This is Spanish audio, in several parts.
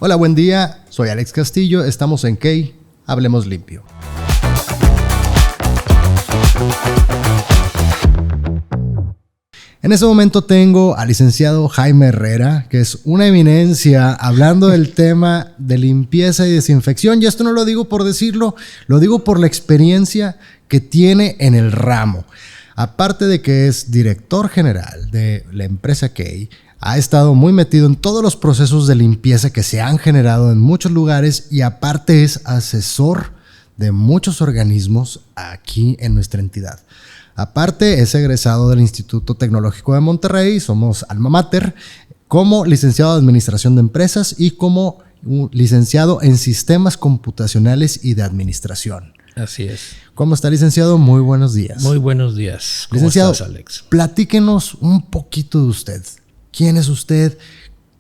Hola, buen día, soy Alex Castillo, estamos en Key, Hablemos Limpio. En este momento tengo al licenciado Jaime Herrera, que es una eminencia hablando del tema de limpieza y desinfección. Y esto no lo digo por decirlo, lo digo por la experiencia que tiene en el ramo. Aparte de que es director general de la empresa Key, ha estado muy metido en todos los procesos de limpieza que se han generado en muchos lugares y aparte es asesor de muchos organismos aquí en nuestra entidad. Aparte es egresado del Instituto Tecnológico de Monterrey, somos alma mater, como licenciado de Administración de Empresas y como licenciado en Sistemas Computacionales y de Administración. Así es. ¿Cómo está, licenciado? Muy buenos días. Muy buenos días. ¿Cómo licenciado, estás, Alex? Platíquenos un poquito de usted. ¿Quién es usted?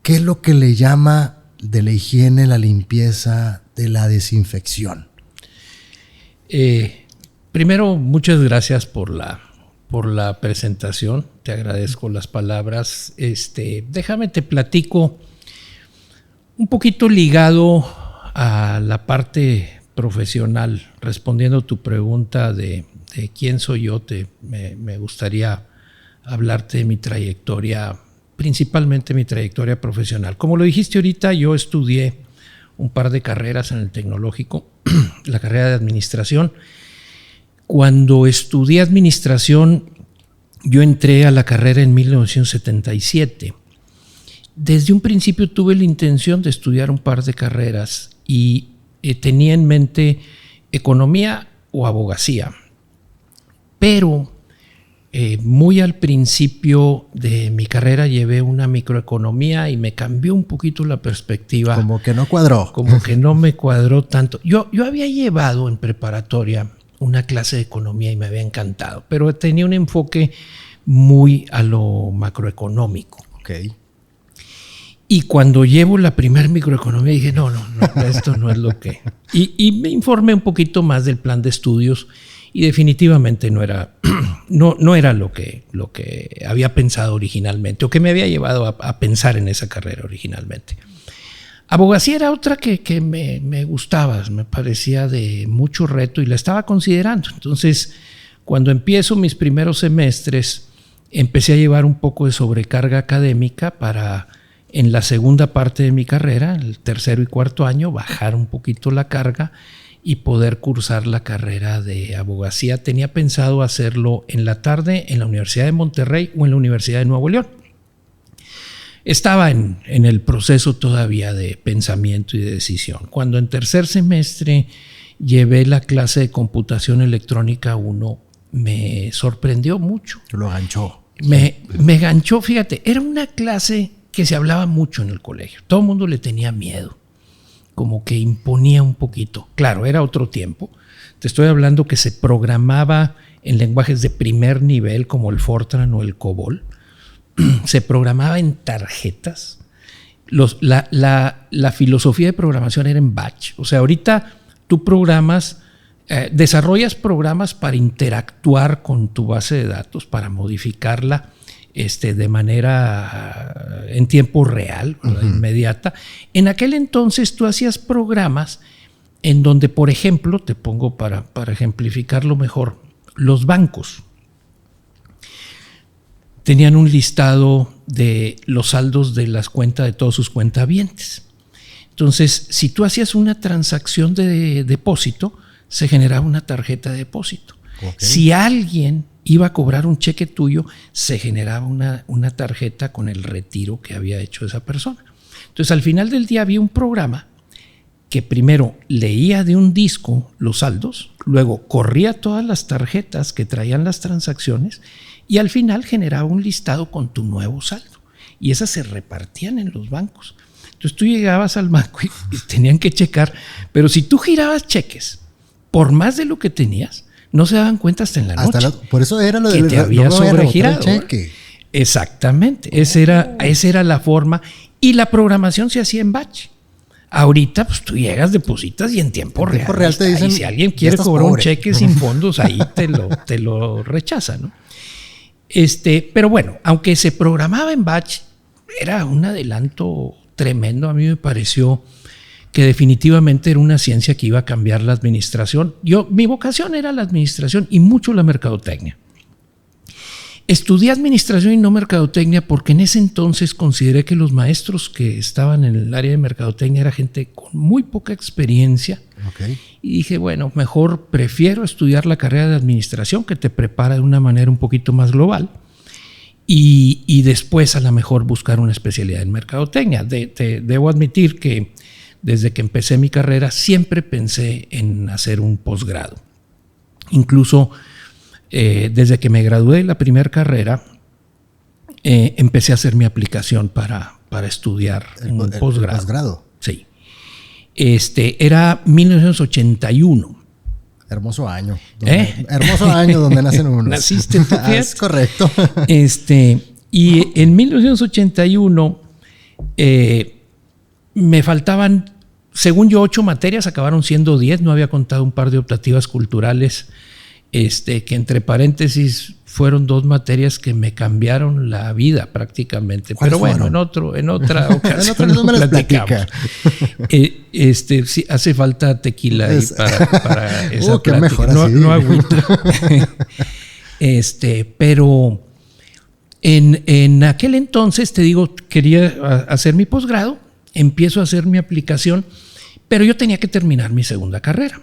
¿Qué es lo que le llama de la higiene, la limpieza, de la desinfección? Primero, muchas gracias por la presentación. Te agradezco las palabras. Déjame te platico un poquito ligado a la parte profesional. Respondiendo a tu pregunta de quién soy yo, me gustaría hablarte de mi trayectoria, principalmente mi trayectoria profesional. Como lo dijiste ahorita, yo estudié un par de carreras en el tecnológico, la carrera de administración. Cuando estudié administración, yo entré a la carrera en 1977. Desde un principio tuve la intención de estudiar un par de carreras y tenía en mente economía o abogacía, pero muy al principio de mi carrera llevé una microeconomía y me cambió un poquito la perspectiva. Como que no cuadró. Como que no me cuadró tanto. Yo había llevado en preparatoria una clase de economía y me había encantado, pero tenía un enfoque muy a lo macroeconómico. Ok. Y cuando llevo la primer microeconomía dije, no, esto no es lo que... Y me informé un poquito más del plan de estudios y definitivamente no era lo que había pensado originalmente o que me había llevado a pensar en esa carrera originalmente. Abogacía era otra que me gustaba, me parecía de mucho reto y la estaba considerando. Entonces, cuando empiezo mis primeros semestres, empecé a llevar un poco de sobrecarga académica para, en la segunda parte de mi carrera, el tercero y cuarto año, bajar un poquito la carga y poder cursar la carrera de abogacía. Tenía pensado hacerlo en la tarde en la Universidad de Monterrey o en la Universidad de Nuevo León. Estaba en el proceso todavía de pensamiento y de decisión. Cuando en tercer semestre llevé la clase de computación electrónica 1, me sorprendió mucho. Lo ganchó. Me ganchó, fíjate, era una clase que se hablaba mucho en el colegio. Todo el mundo le tenía miedo, como que imponía un poquito. Claro, era otro tiempo. Te estoy hablando que se programaba en lenguajes de primer nivel como el Fortran o el COBOL. Se programaba en tarjetas. La filosofía de programación era en batch. O sea, ahorita tú desarrollas programas para interactuar con tu base de datos, para modificarla de manera en tiempo real, inmediata. En aquel entonces tú hacías programas en donde, por ejemplo, te pongo para ejemplificarlo mejor, los bancos tenían un listado de los saldos de las cuentas de todos sus cuentavientes. Entonces, si tú hacías una transacción de depósito, se generaba una tarjeta de depósito. Okay. Si alguien iba a cobrar un cheque tuyo, se generaba una tarjeta con el retiro que había hecho esa persona. Entonces, al final del día había un programa que primero leía de un disco los saldos, luego corría todas las tarjetas que traían las transacciones y al final generaba un listado con tu nuevo saldo. Y esas se repartían en los bancos. Entonces tú llegabas al banco y tenían que checar, pero si tú girabas cheques por más de lo que tenías, no se daban cuenta hasta en la noche. Por eso era lo que te había sobregirado. Exactamente. Esa era la forma. Y la programación se hacía en batch. Ahorita, pues tú llegas, depositas y en tiempo real te dicen, y si alguien quiere cobrar un cheque sin fondos, ahí te lo rechaza, ¿no? Pero bueno, aunque se programaba en batch, era un adelanto tremendo. A mí me pareció que definitivamente era una ciencia que iba a cambiar la administración. Mi vocación era la administración y mucho la mercadotecnia. Estudié administración y no mercadotecnia porque en ese entonces consideré que los maestros que estaban en el área de mercadotecnia era gente con muy poca experiencia. Okay. Y dije, bueno, mejor prefiero estudiar la carrera de administración, que te prepara de una manera un poquito más global, y después a lo mejor buscar una especialidad en mercadotecnia. Debo admitir que desde que empecé mi carrera siempre pensé en hacer un posgrado. Incluso desde que me gradué de la primera carrera, empecé a hacer mi aplicación para estudiar un posgrado. ¿Posgrado? Sí. Era 1981. Hermoso año. Hermoso año donde nacen unos. ¿Naciste tú? Es correcto. Y en 1981 me faltaban, según yo, 8 materias, acabaron siendo 10. No había contado un par de optativas culturales, que entre paréntesis fueron 2 materias que me cambiaron la vida prácticamente. Pero bueno, en otra ocasión no me las platicamos. Sí, hace falta tequila ahí para esa qué plática. mejor No, así. no agüita. Pero en aquel entonces, te digo, quería hacer mi posgrado, empiezo a hacer mi aplicación, pero yo tenía que terminar mi segunda carrera.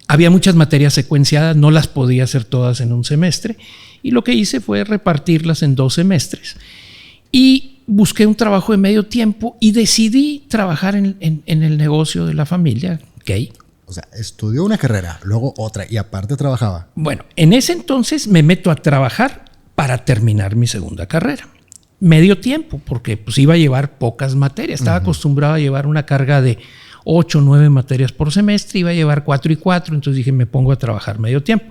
Había muchas materias secuenciadas, no las podía hacer todas en un semestre, y lo que hice fue repartirlas en 2 semestres. Y busqué un trabajo de medio tiempo y decidí trabajar en el negocio de la familia gay. O sea, estudió una carrera, luego otra, y aparte trabajaba. Bueno, en ese entonces me meto a trabajar para terminar mi segunda carrera. Medio tiempo, porque pues iba a llevar pocas materias. Estaba acostumbrado a llevar una carga de 8 o 9 materias por semestre, iba a llevar 4 y 4, entonces dije, me pongo a trabajar medio tiempo.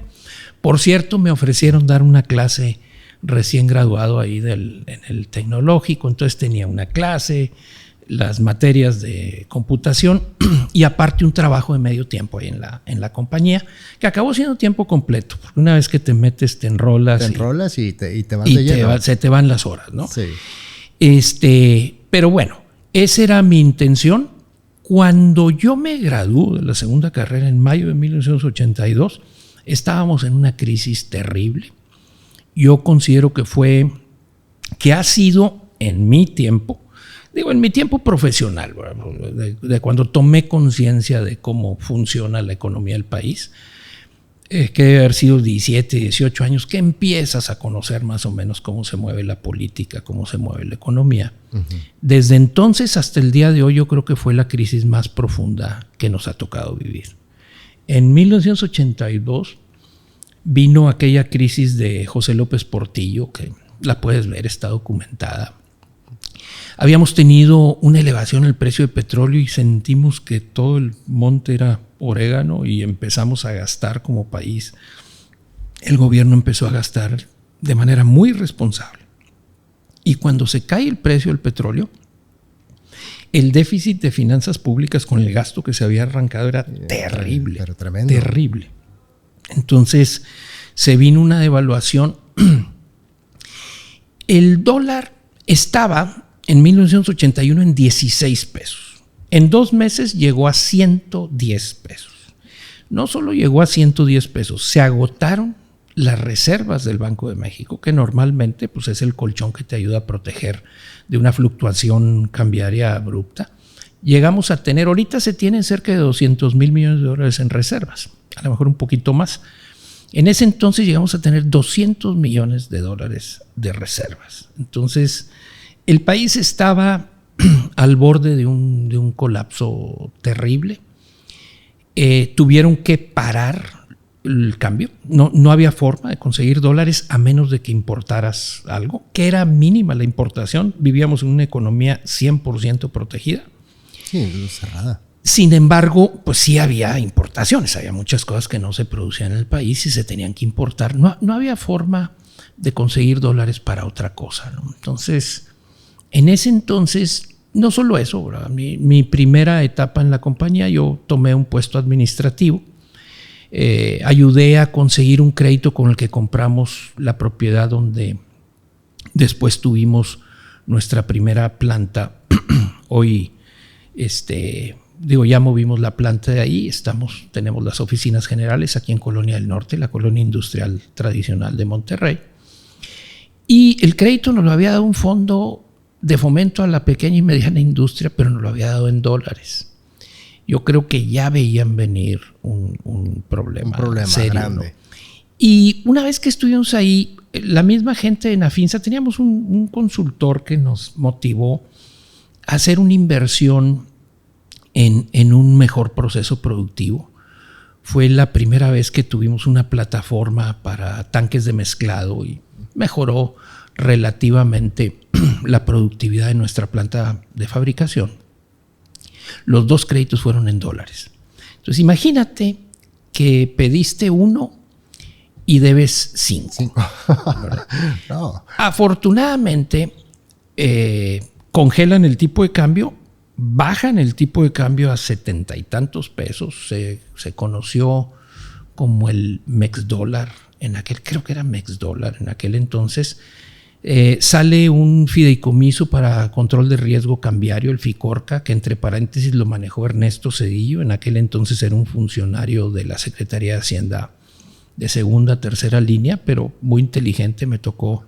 Por cierto, me ofrecieron dar una clase recién graduado ahí en el tecnológico, entonces tenía una clase, las materias de computación y aparte un trabajo de medio tiempo ahí en la compañía, que acabó siendo tiempo completo, porque una vez que te metes te enrolas. Te enrolas y te vas de lleno. Se te van las horas, ¿no? Sí. Pero bueno, esa era mi intención. Cuando yo me gradué de la segunda carrera en mayo de 1982, estábamos en una crisis terrible. Yo considero que ha sido en mi tiempo, en mi tiempo profesional, de cuando tomé conciencia de cómo funciona la economía del país, que debe haber sido 17, 18 años, que empiezas a conocer más o menos cómo se mueve la política, cómo se mueve la economía. Desde entonces hasta el día de hoy yo creo que fue la crisis más profunda que nos ha tocado vivir. En 1982 vino aquella crisis de José López Portillo, que la puedes ver, está documentada. Habíamos tenido una elevación en el precio de petróleo y sentimos que todo el monte era orégano y empezamos a gastar como país. El gobierno empezó a gastar de manera muy responsable. Y cuando se cae el precio del petróleo, el déficit de finanzas públicas con el gasto que se había arrancado era terrible. Pero tremendo. Terrible. Entonces se vino una devaluación. El dólar estaba en 1981 en 16 pesos. En 2 meses llegó a 110 pesos. No solo llegó a 110 pesos, se agotaron las reservas del Banco de México, que normalmente pues, es el colchón que te ayuda a proteger de una fluctuación cambiaria abrupta. Llegamos a tener, ahorita se tienen cerca de 200 mil millones de dólares en reservas, a lo mejor un poquito más. En ese entonces llegamos a tener 200 millones de dólares de reservas. Entonces, el país estaba al borde de un colapso terrible. Tuvieron que parar el cambio. No había forma de conseguir dólares a menos de que importaras algo, que era mínima la importación. Vivíamos en una economía 100% protegida. Sí, cerrada. Sin embargo, pues sí había importaciones, había muchas cosas que no se producían en el país y se tenían que importar. No había forma de conseguir dólares para otra cosa, ¿no? Entonces, en ese entonces, no solo eso, ¿verdad? Mi primera etapa en la compañía, yo tomé un puesto administrativo, ayudé a conseguir un crédito con el que compramos la propiedad donde después tuvimos nuestra primera planta. Hoy, ya movimos la planta de ahí, tenemos las oficinas generales aquí en Colonia del Norte, la colonia industrial tradicional de Monterrey. Y el crédito nos lo había dado un fondo de fomento a la pequeña y mediana industria, pero nos lo había dado en dólares. Yo creo que ya veían venir un problema serio, grande. ¿No? Y una vez que estuvimos ahí, la misma gente de Nafinsa, teníamos un consultor que nos motivó a hacer una inversión en un mejor proceso productivo. Fue la primera vez que tuvimos una plataforma para tanques de mezclado y mejoró relativamente la productividad de nuestra planta de fabricación. Los 2 créditos fueron en dólares. Entonces imagínate que pediste 1 y debes 5. No. Afortunadamente congelan el tipo de cambio, bajan el tipo de cambio a 70 y tantos pesos. Se conoció como el Mex Dólar creo que era Mex Dólar en aquel entonces. Sale un fideicomiso para control de riesgo cambiario, el FICORCA, que entre paréntesis lo manejó Ernesto Cedillo. En aquel entonces era un funcionario de la Secretaría de Hacienda de segunda, tercera línea, pero muy inteligente. Me tocó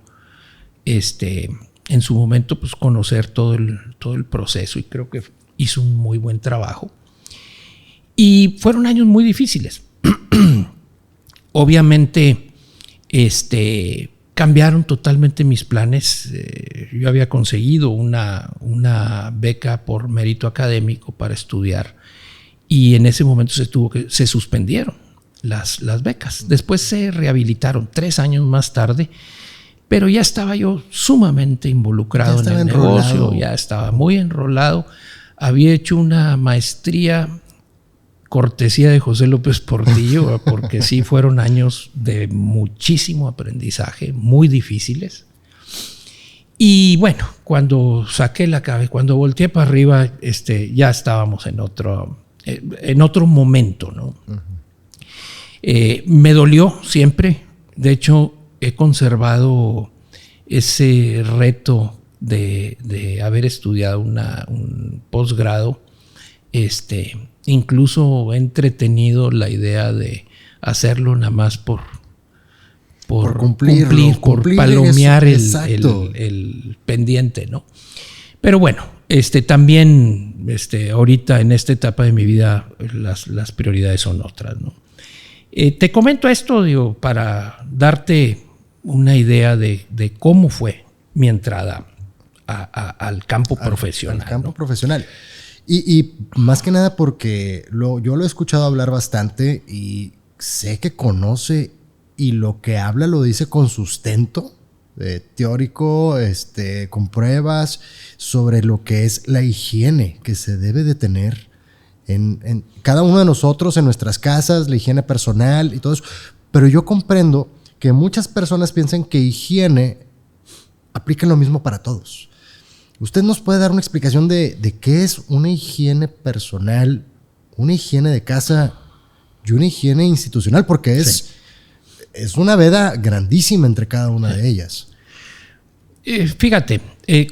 en su momento pues conocer todo el proceso y creo que hizo un muy buen trabajo. Y fueron años muy difíciles. Obviamente, cambiaron totalmente mis planes. Yo había conseguido una beca por mérito académico para estudiar y en ese momento se suspendieron las becas. Después se rehabilitaron 3 años más tarde, pero ya estaba yo sumamente involucrado en el negocio, ya estaba muy enrolado. Había hecho una maestría cortesía de José López Portillo, porque sí fueron años de muchísimo aprendizaje, muy difíciles. Y bueno, cuando saqué la cabeza, cuando volteé para arriba, ya estábamos en otro momento, ¿no? Uh-huh. Me dolió siempre. De hecho, he conservado ese reto de haber estudiado un posgrado. Incluso he entretenido la idea de hacerlo nada más por cumplir, por palomear el pendiente, ¿no? Pero bueno, también ahorita en esta etapa de mi vida las prioridades son otras, ¿no? Te comento esto, para darte una idea de cómo fue mi entrada al campo profesional. Al campo, ¿no? Profesional. Y más que nada porque yo lo he escuchado hablar bastante y sé que conoce y lo que habla lo dice con sustento teórico, con pruebas sobre lo que es la higiene que se debe de tener en cada uno de nosotros, en nuestras casas, la higiene personal y todo eso. Pero yo comprendo que muchas personas piensan que higiene aplica lo mismo para todos. ¿Usted nos puede dar una explicación de qué es una higiene personal, una higiene de casa y una higiene institucional? Porque es una veda grandísima entre cada una de ellas. Fíjate,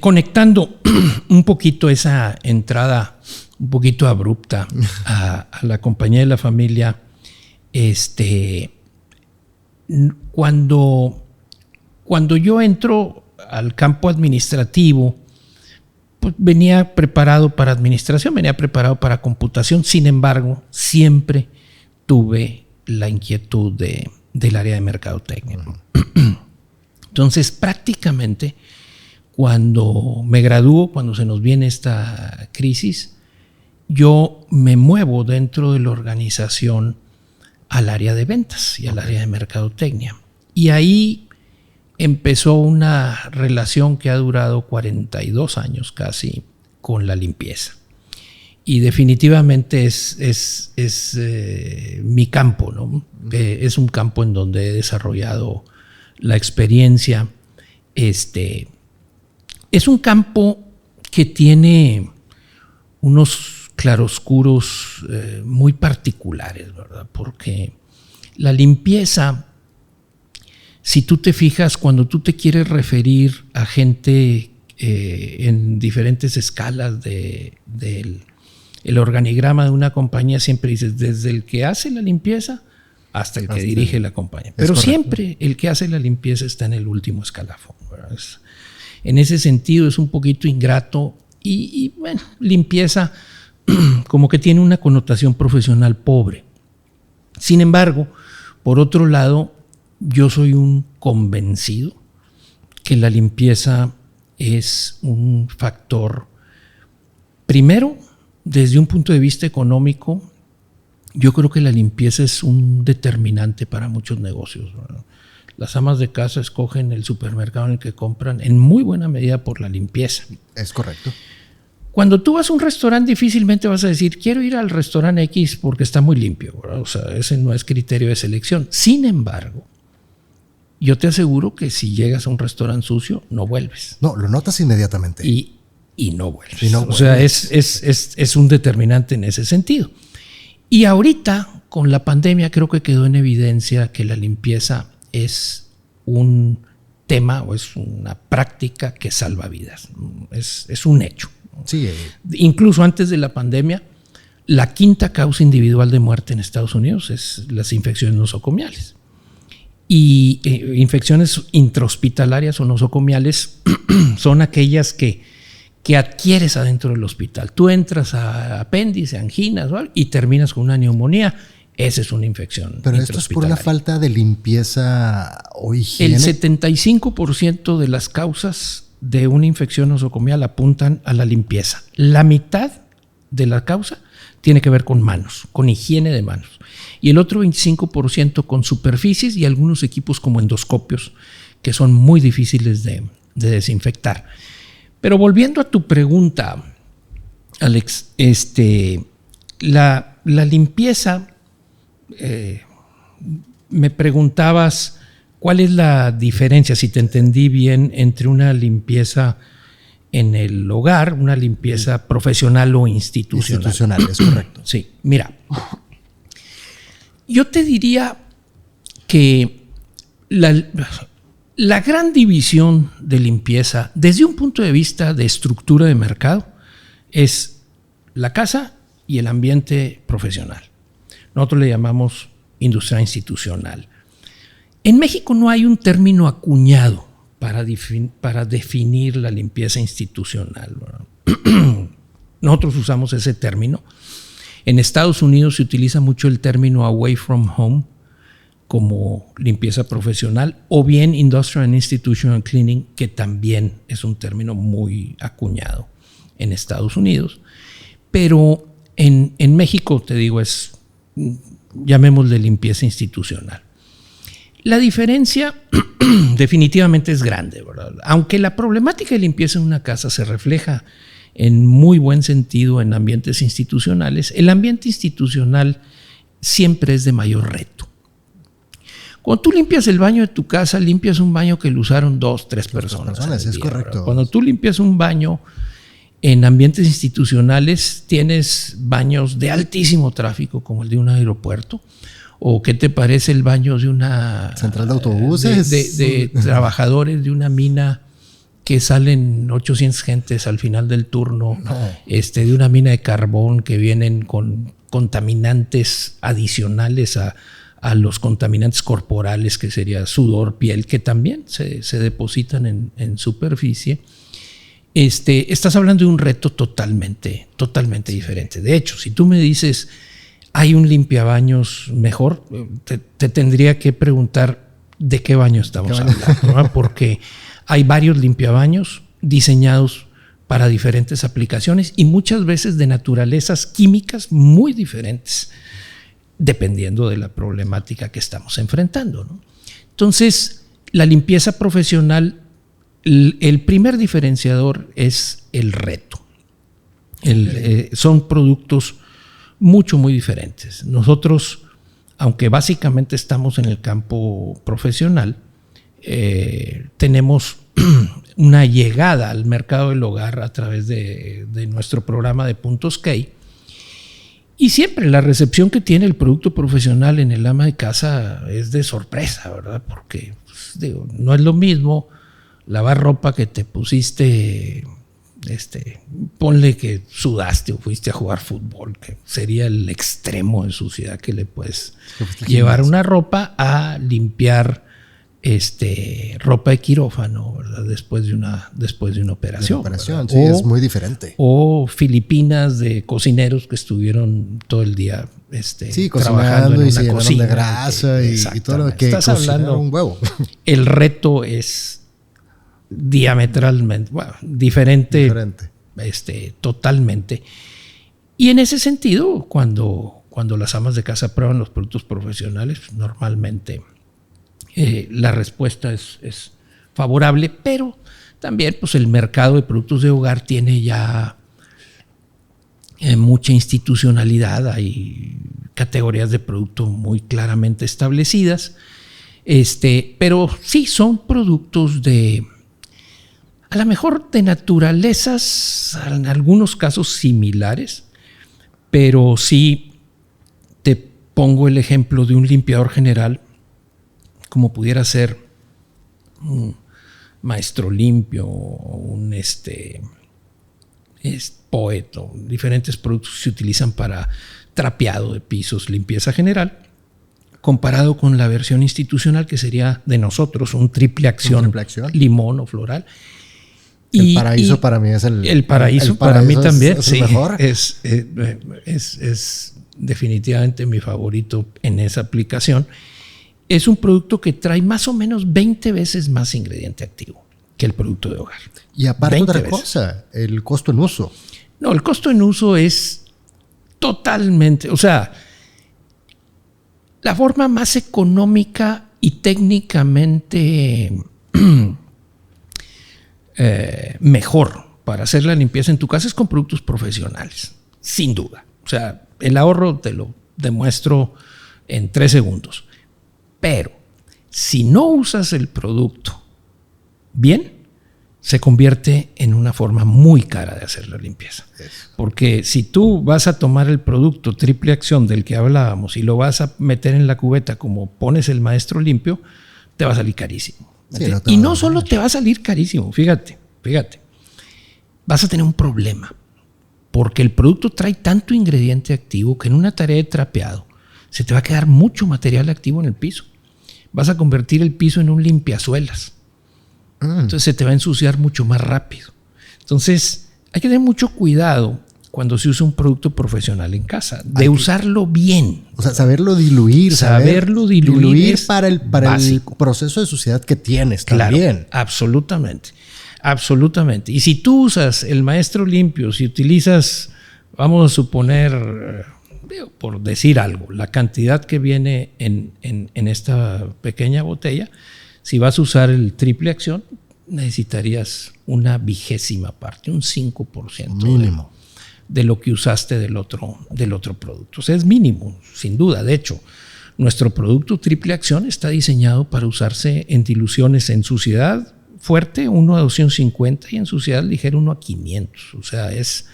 conectando un poquito esa entrada un poquito abrupta a la compañía de la familia, cuando yo entro al campo administrativo, pues venía preparado para administración, venía preparado para computación. Sin embargo, siempre tuve la inquietud del área de mercadotecnia. Entonces, prácticamente, cuando me gradúo, cuando se nos viene esta crisis, yo me muevo dentro de la organización al área de ventas y al área de mercadotecnia. Y ahí empezó una relación que ha durado 42 años casi con la limpieza. Y definitivamente es mi campo, ¿no? Es un campo en donde he desarrollado la experiencia. Es un campo que tiene unos claroscuros muy particulares, ¿verdad? Porque la limpieza, si tú te fijas, cuando tú te quieres referir a gente en diferentes escalas del organigrama de una compañía, siempre dices, desde el que hace la limpieza hasta el que dirige la compañía. Pero siempre el que hace la limpieza está en el último escalafón, ¿verdad? En ese sentido es un poquito ingrato y bueno, limpieza como que tiene una connotación profesional pobre. Sin embargo, por otro lado, yo soy un convencido que la limpieza es un factor, primero, desde un punto de vista económico, yo creo que la limpieza es un determinante para muchos negocios, ¿verdad? Las amas de casa escogen el supermercado en el que compran en muy buena medida por la limpieza. Es correcto. Cuando tú vas a un restaurante, difícilmente vas a decir, quiero ir al restaurante X porque está muy limpio, ¿verdad? O sea, ese no es criterio de selección. Sin embargo, yo te aseguro que si llegas a un restaurante sucio, no vuelves. No, lo notas inmediatamente. Y no vuelves. O sea, es un determinante en ese sentido. Y ahorita, con la pandemia, creo que quedó en evidencia que la limpieza es un tema o es una práctica que salva vidas. Es un hecho. Sí. Incluso antes de la pandemia, la quinta causa individual de muerte en Estados Unidos es las infecciones nosocomiales. Y infecciones intrahospitalarias o nosocomiales son aquellas que adquieres adentro del hospital. Tú entras a apéndice, anginas, ¿vale? Y terminas con una neumonía. Esa es una infección. Pero esto es por la falta de limpieza o higiene. El 75% de las causas de una infección nosocomial apuntan a la limpieza. La mitad de la causa tiene que ver con manos, con higiene de manos. Y el otro 25% con superficies y algunos equipos como endoscopios, que son muy difíciles de desinfectar. Pero volviendo a tu pregunta, Alex, la limpieza, me preguntabas cuál es la diferencia, si te entendí bien, entre una limpieza en el hogar, una limpieza profesional o institucional. Institucional, es correcto. Sí, mira, yo te diría que la gran división de limpieza, desde un punto de vista de estructura de mercado, es la casa y el ambiente profesional. Nosotros le llamamos industria institucional. En México no hay un término acuñado para definir la limpieza institucional. Nosotros usamos ese término. En Estados Unidos se utiliza mucho el término away from home como limpieza profesional, o bien Industrial and Institutional Cleaning, que también es un término muy acuñado en Estados Unidos. Pero en México, te digo, llamémosle limpieza institucional. La diferencia definitivamente es grande, ¿verdad? Aunque la problemática de limpieza en una casa se refleja en muy buen sentido en ambientes institucionales, el ambiente institucional siempre es de mayor reto. Cuando tú limpias el baño de tu casa, limpias un baño que lo usaron 2, 3 personas. Es correcto. ¿Verdad? Cuando tú limpias un baño en ambientes institucionales, tienes baños de altísimo tráfico, como el de un aeropuerto. ¿O qué te parece el baño de una central de autobuses? De trabajadores de una mina que salen 800 gentes al final del turno, de una mina de carbón que vienen con contaminantes adicionales a los contaminantes corporales, que sería sudor, piel, que también se depositan en superficie. Estás hablando de un reto totalmente diferente. De hecho, si tú me dices, ¿hay un limpiabaños mejor? Te tendría que preguntar de qué baño estamos hablando, ¿no? Porque hay varios limpiabaños diseñados para diferentes aplicaciones y muchas veces de naturalezas químicas muy diferentes, dependiendo de la problemática que estamos enfrentando, ¿no? Entonces, la limpieza profesional, el primer diferenciador es el reto. Son productos muy diferentes. Nosotros, aunque básicamente estamos en el campo profesional, tenemos una llegada al mercado del hogar a través de nuestro programa de Puntos Key. Y siempre la recepción que tiene el producto profesional en el ama de casa es de sorpresa, ¿verdad? Porque no es lo mismo lavar ropa que te pusiste, ponle que sudaste o fuiste a jugar fútbol, que sería el extremo de suciedad que le puedes llevar una ropa, a limpiar ropa de quirófano, ¿verdad? Después de una operación. Sí, es muy diferente. O Filipinas de cocineros que estuvieron todo el día trabajando en una cocina de grasa y todo lo que estás hablando. Un huevo. El reto es diametralmente diferente. Totalmente. Y en ese sentido, cuando las amas de casa prueban los productos profesionales, normalmente la respuesta es favorable, pero también pues el mercado de productos de hogar tiene ya mucha institucionalidad, hay categorías de producto muy claramente establecidas, pero sí son productos a lo mejor de naturalezas, en algunos casos similares, pero sí te pongo el ejemplo de un limpiador general, como pudiera ser un Maestro Limpio o un Poet, diferentes productos que se utilizan para trapeado de pisos, limpieza general, comparado con la versión institucional que sería de nosotros, un triple acción, limón o floral. El Paraíso para mí es el Paraíso para mí también, es sí, el mejor. Es definitivamente mi favorito en esa aplicación. Es un producto que trae más o menos 20 veces más ingrediente activo que el producto de hogar. Y aparte otra cosa, el costo en uso. No, el costo en uso es totalmente, o sea, la forma más económica y técnicamente mejor para hacer la limpieza en tu casa es con productos profesionales, sin duda. O sea, el ahorro te lo demuestro en 3 segundos. Pero si no usas el producto bien, se convierte en una forma muy cara de hacer la limpieza. Porque si tú vas a tomar el producto triple acción del que hablábamos y lo vas a meter en la cubeta como pones el Maestro Limpio, te va a salir carísimo. Sí, y no solo te va a salir carísimo, fíjate, vas a tener un problema. Porque el producto trae tanto ingrediente activo que en una tarea de trapeado se te va a quedar mucho material activo en el piso. Vas a convertir el piso en un limpiazuelas. Entonces se te va a ensuciar mucho más rápido. Entonces hay que tener mucho cuidado cuando se usa un producto profesional en casa, de usarlo bien. O sea, saberlo diluir. Saberlo diluir para el proceso de suciedad que tienes también. Claro, absolutamente. Y si tú usas el Maestro Limpio, si utilizas, vamos a suponer, por decir algo, la cantidad que viene en esta pequeña botella, si vas a usar el triple acción, necesitarías una 20ª parte, un 5% mínimo de lo que usaste del otro producto. O sea, es mínimo, sin duda. De hecho, nuestro producto triple acción está diseñado para usarse en diluciones en suciedad fuerte 1 a 250 y en suciedad ligera 1 a 500. O sea, es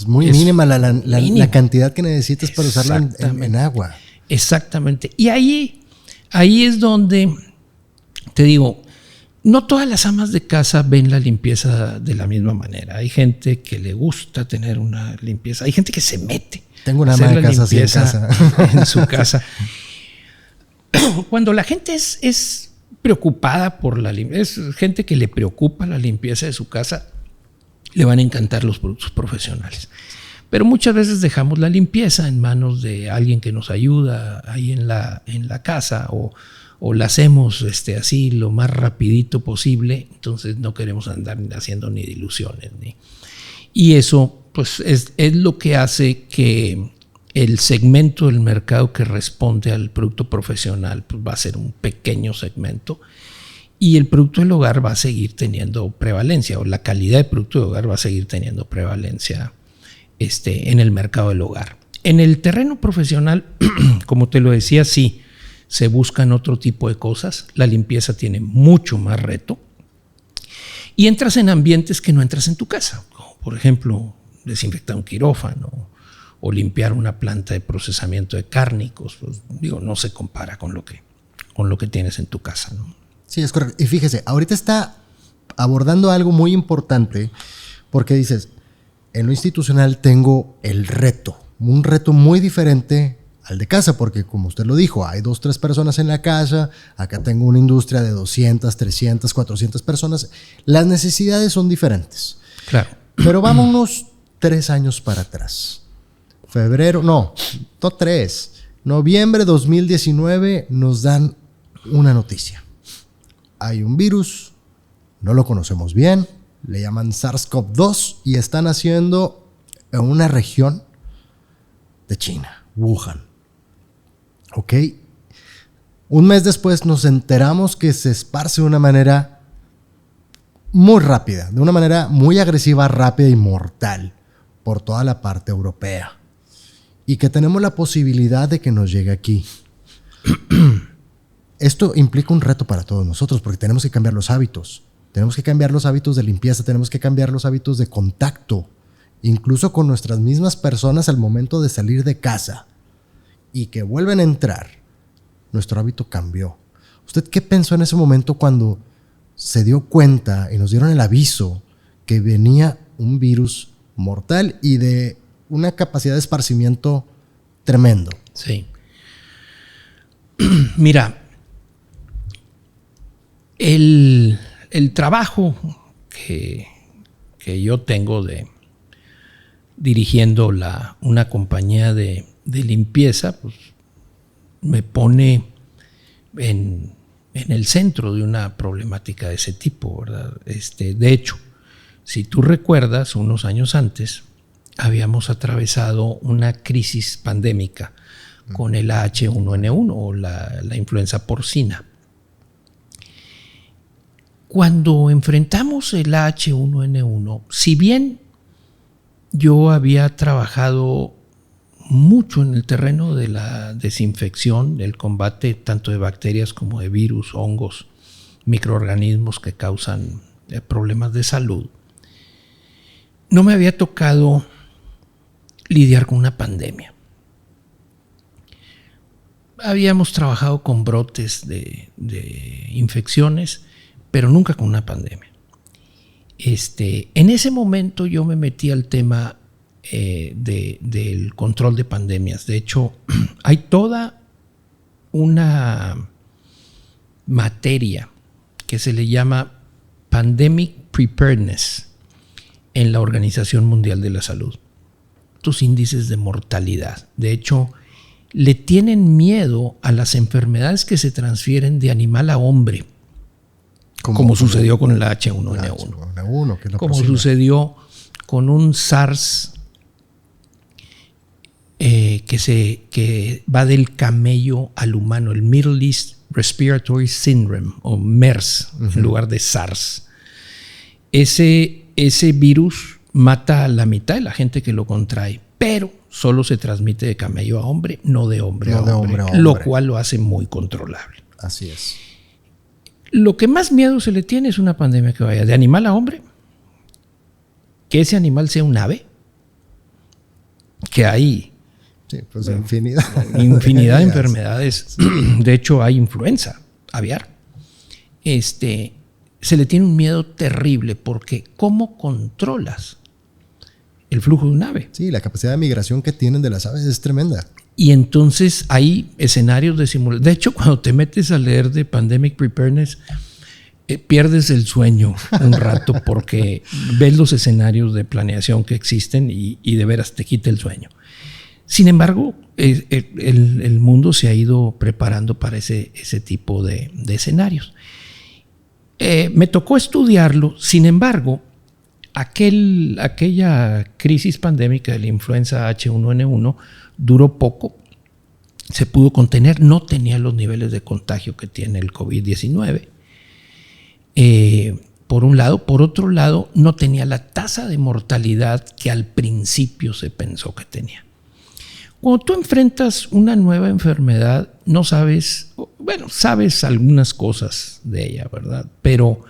muy mínima la cantidad que necesitas para usarla en agua. Exactamente. Y ahí es donde te digo, no todas las amas de casa ven la limpieza de la misma manera. Hay gente que le gusta tener una limpieza. Hay gente que se mete. Tengo una ama de casa así en casa. En su casa. Cuando la gente es preocupada por la limpieza, es gente que le preocupa la limpieza de su casa, le van a encantar los productos profesionales. Pero muchas veces dejamos la limpieza en manos de alguien que nos ayuda ahí en la casa o la hacemos así lo más rapidito posible, entonces no queremos andar haciendo ni diluciones. Y eso pues es lo que hace que el segmento del mercado que responde al producto profesional pues va a ser un pequeño segmento y el producto del hogar va a seguir teniendo prevalencia, o la calidad de producto de hogar va a seguir teniendo prevalencia en el mercado del hogar. En el terreno profesional, como te lo decía, sí, se buscan otro tipo de cosas, la limpieza tiene mucho más reto y entras en ambientes que no entras en tu casa, como por ejemplo desinfectar un quirófano o limpiar una planta de procesamiento de cárnicos, pues, no se compara con lo que tienes en tu casa, ¿no? Sí, es correcto. Y fíjese, ahorita está abordando algo muy importante, porque dices, en lo institucional tengo el reto, un reto muy diferente al de casa, porque como usted lo dijo, hay 2, 3 personas en la casa, acá tengo una industria de 200, 300, 400 personas, las necesidades son diferentes. Claro. Pero vámonos 3 años para atrás. Noviembre 2019 nos dan una noticia. Hay un virus, no lo conocemos bien, le llaman SARS-CoV-2 y están haciendo en una región de China, Wuhan. ¿Ok? Un mes después nos enteramos que se esparce de una manera muy rápida, de una manera muy agresiva, rápida y mortal por toda la parte europea. Y que tenemos la posibilidad de que nos llegue aquí. Esto implica un reto para todos nosotros porque tenemos que cambiar los hábitos. Tenemos que cambiar los hábitos de limpieza, tenemos que cambiar los hábitos de contacto, incluso con nuestras mismas personas al momento de salir de casa y que vuelven a entrar. Nuestro hábito cambió. ¿Usted qué pensó en ese momento cuando se dio cuenta y nos dieron el aviso que venía un virus mortal y de una capacidad de esparcimiento tremendo? Sí. Mira, el trabajo que yo tengo dirigiendo una compañía de limpieza, pues me pone en el centro de una problemática de ese tipo, ¿verdad? De hecho, si tú recuerdas, unos años antes habíamos atravesado una crisis pandémica con el H1N1 o la influenza porcina. Cuando enfrentamos el H1N1, si bien yo había trabajado mucho en el terreno de la desinfección, del combate tanto de bacterias como de virus, hongos, microorganismos que causan problemas de salud, no me había tocado lidiar con una pandemia. Habíamos trabajado con brotes de infecciones, pero nunca con una pandemia. En ese momento yo me metí al tema del control de pandemias. De hecho, hay toda una materia que se le llama Pandemic Preparedness en la Organización Mundial de la Salud. Estos índices de mortalidad. De hecho, le tienen miedo a las enfermedades que se transfieren de animal a hombre. Como sucedió con el H1N1. Como sucedió con un SARS que va del camello al humano, el Middle East Respiratory Syndrome, o MERS, en lugar de SARS. Ese virus mata a la mitad de la gente que lo contrae, pero solo se transmite de camello a hombre, no de hombre a hombre, lo cual lo hace muy controlable. Así es. Lo que más miedo se le tiene es una pandemia que vaya de animal a hombre, que ese animal sea un ave, que hay infinidad de enfermedades. De hecho, hay influenza aviar. Se le tiene un miedo terrible porque ¿cómo controlas el flujo de un ave? Sí, la capacidad de migración que tienen de las aves es tremenda. Y entonces hay escenarios de simulación. De hecho, cuando te metes a leer de Pandemic Preparedness, pierdes el sueño un rato porque ves los escenarios de planeación que existen y de veras te quita el sueño. Sin embargo, el mundo se ha ido preparando para ese tipo de escenarios. Me tocó estudiarlo. Sin embargo, aquella crisis pandémica de la influenza H1N1 duró poco, se pudo contener, no tenía los niveles de contagio que tiene el COVID-19. Por un lado. Por otro lado, no tenía la tasa de mortalidad que al principio se pensó que tenía. Cuando tú enfrentas una nueva enfermedad, no sabes, sabes algunas cosas de ella, ¿verdad? Pero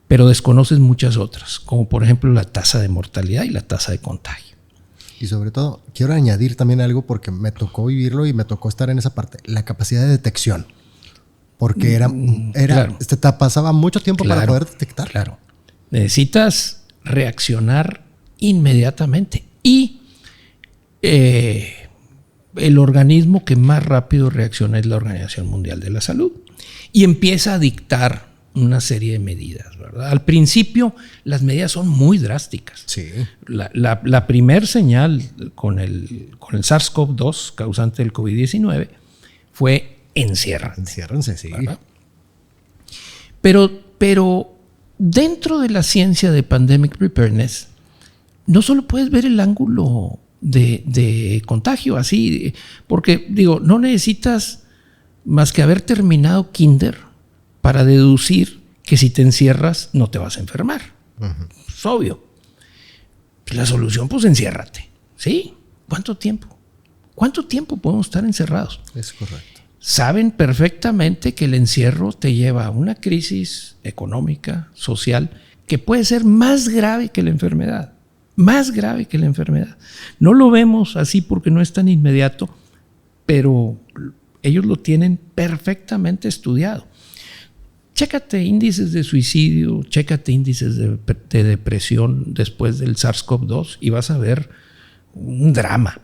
desconoces muchas otras, como por ejemplo la tasa de mortalidad y la tasa de contagio. Y sobre todo, quiero añadir también algo porque me tocó vivirlo y me tocó estar en esa parte, la capacidad de detección. Porque Claro. pasaba mucho tiempo para poder detectar. Claro. Necesitas reaccionar inmediatamente. Y el organismo que más rápido reacciona es la Organización Mundial de la Salud. Y empieza a dictar una serie de medidas, ¿verdad? Al principio las medidas son muy drásticas. Sí. La primer señal con el SARS-CoV-2, causante del COVID-19, fue enciérrate. Enciérrense, sí. ¿Verdad? Pero dentro de la ciencia de Pandemic Preparedness, no solo puedes ver el ángulo de contagio así, porque digo, no necesitas más que haber terminado kinder para deducir que si te encierras no te vas a enfermar. Uh-huh. Es obvio. La solución, pues enciérrate. ¿Sí? ¿Cuánto tiempo? ¿Cuánto tiempo podemos estar encerrados? Es correcto. Saben perfectamente que el encierro te lleva a una crisis económica, social, que puede ser más grave que la enfermedad. Más grave que la enfermedad. No lo vemos así porque no es tan inmediato, pero ellos lo tienen perfectamente estudiado. Chécate índices de suicidio, chécate índices de depresión después del SARS-CoV-2 y vas a ver un drama.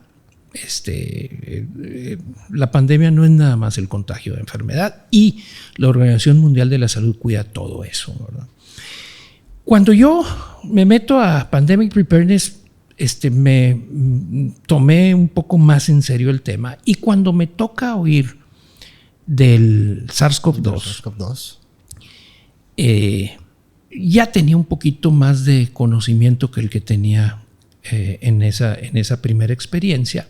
La pandemia no es nada más el contagio de enfermedad y la Organización Mundial de la Salud cuida todo eso, ¿verdad? Cuando yo me meto a Pandemic Preparedness, me tomé un poco más en serio el tema, y cuando me toca oír del SARS-CoV-2, ya tenía un poquito más de conocimiento que el que tenía en esa primera experiencia.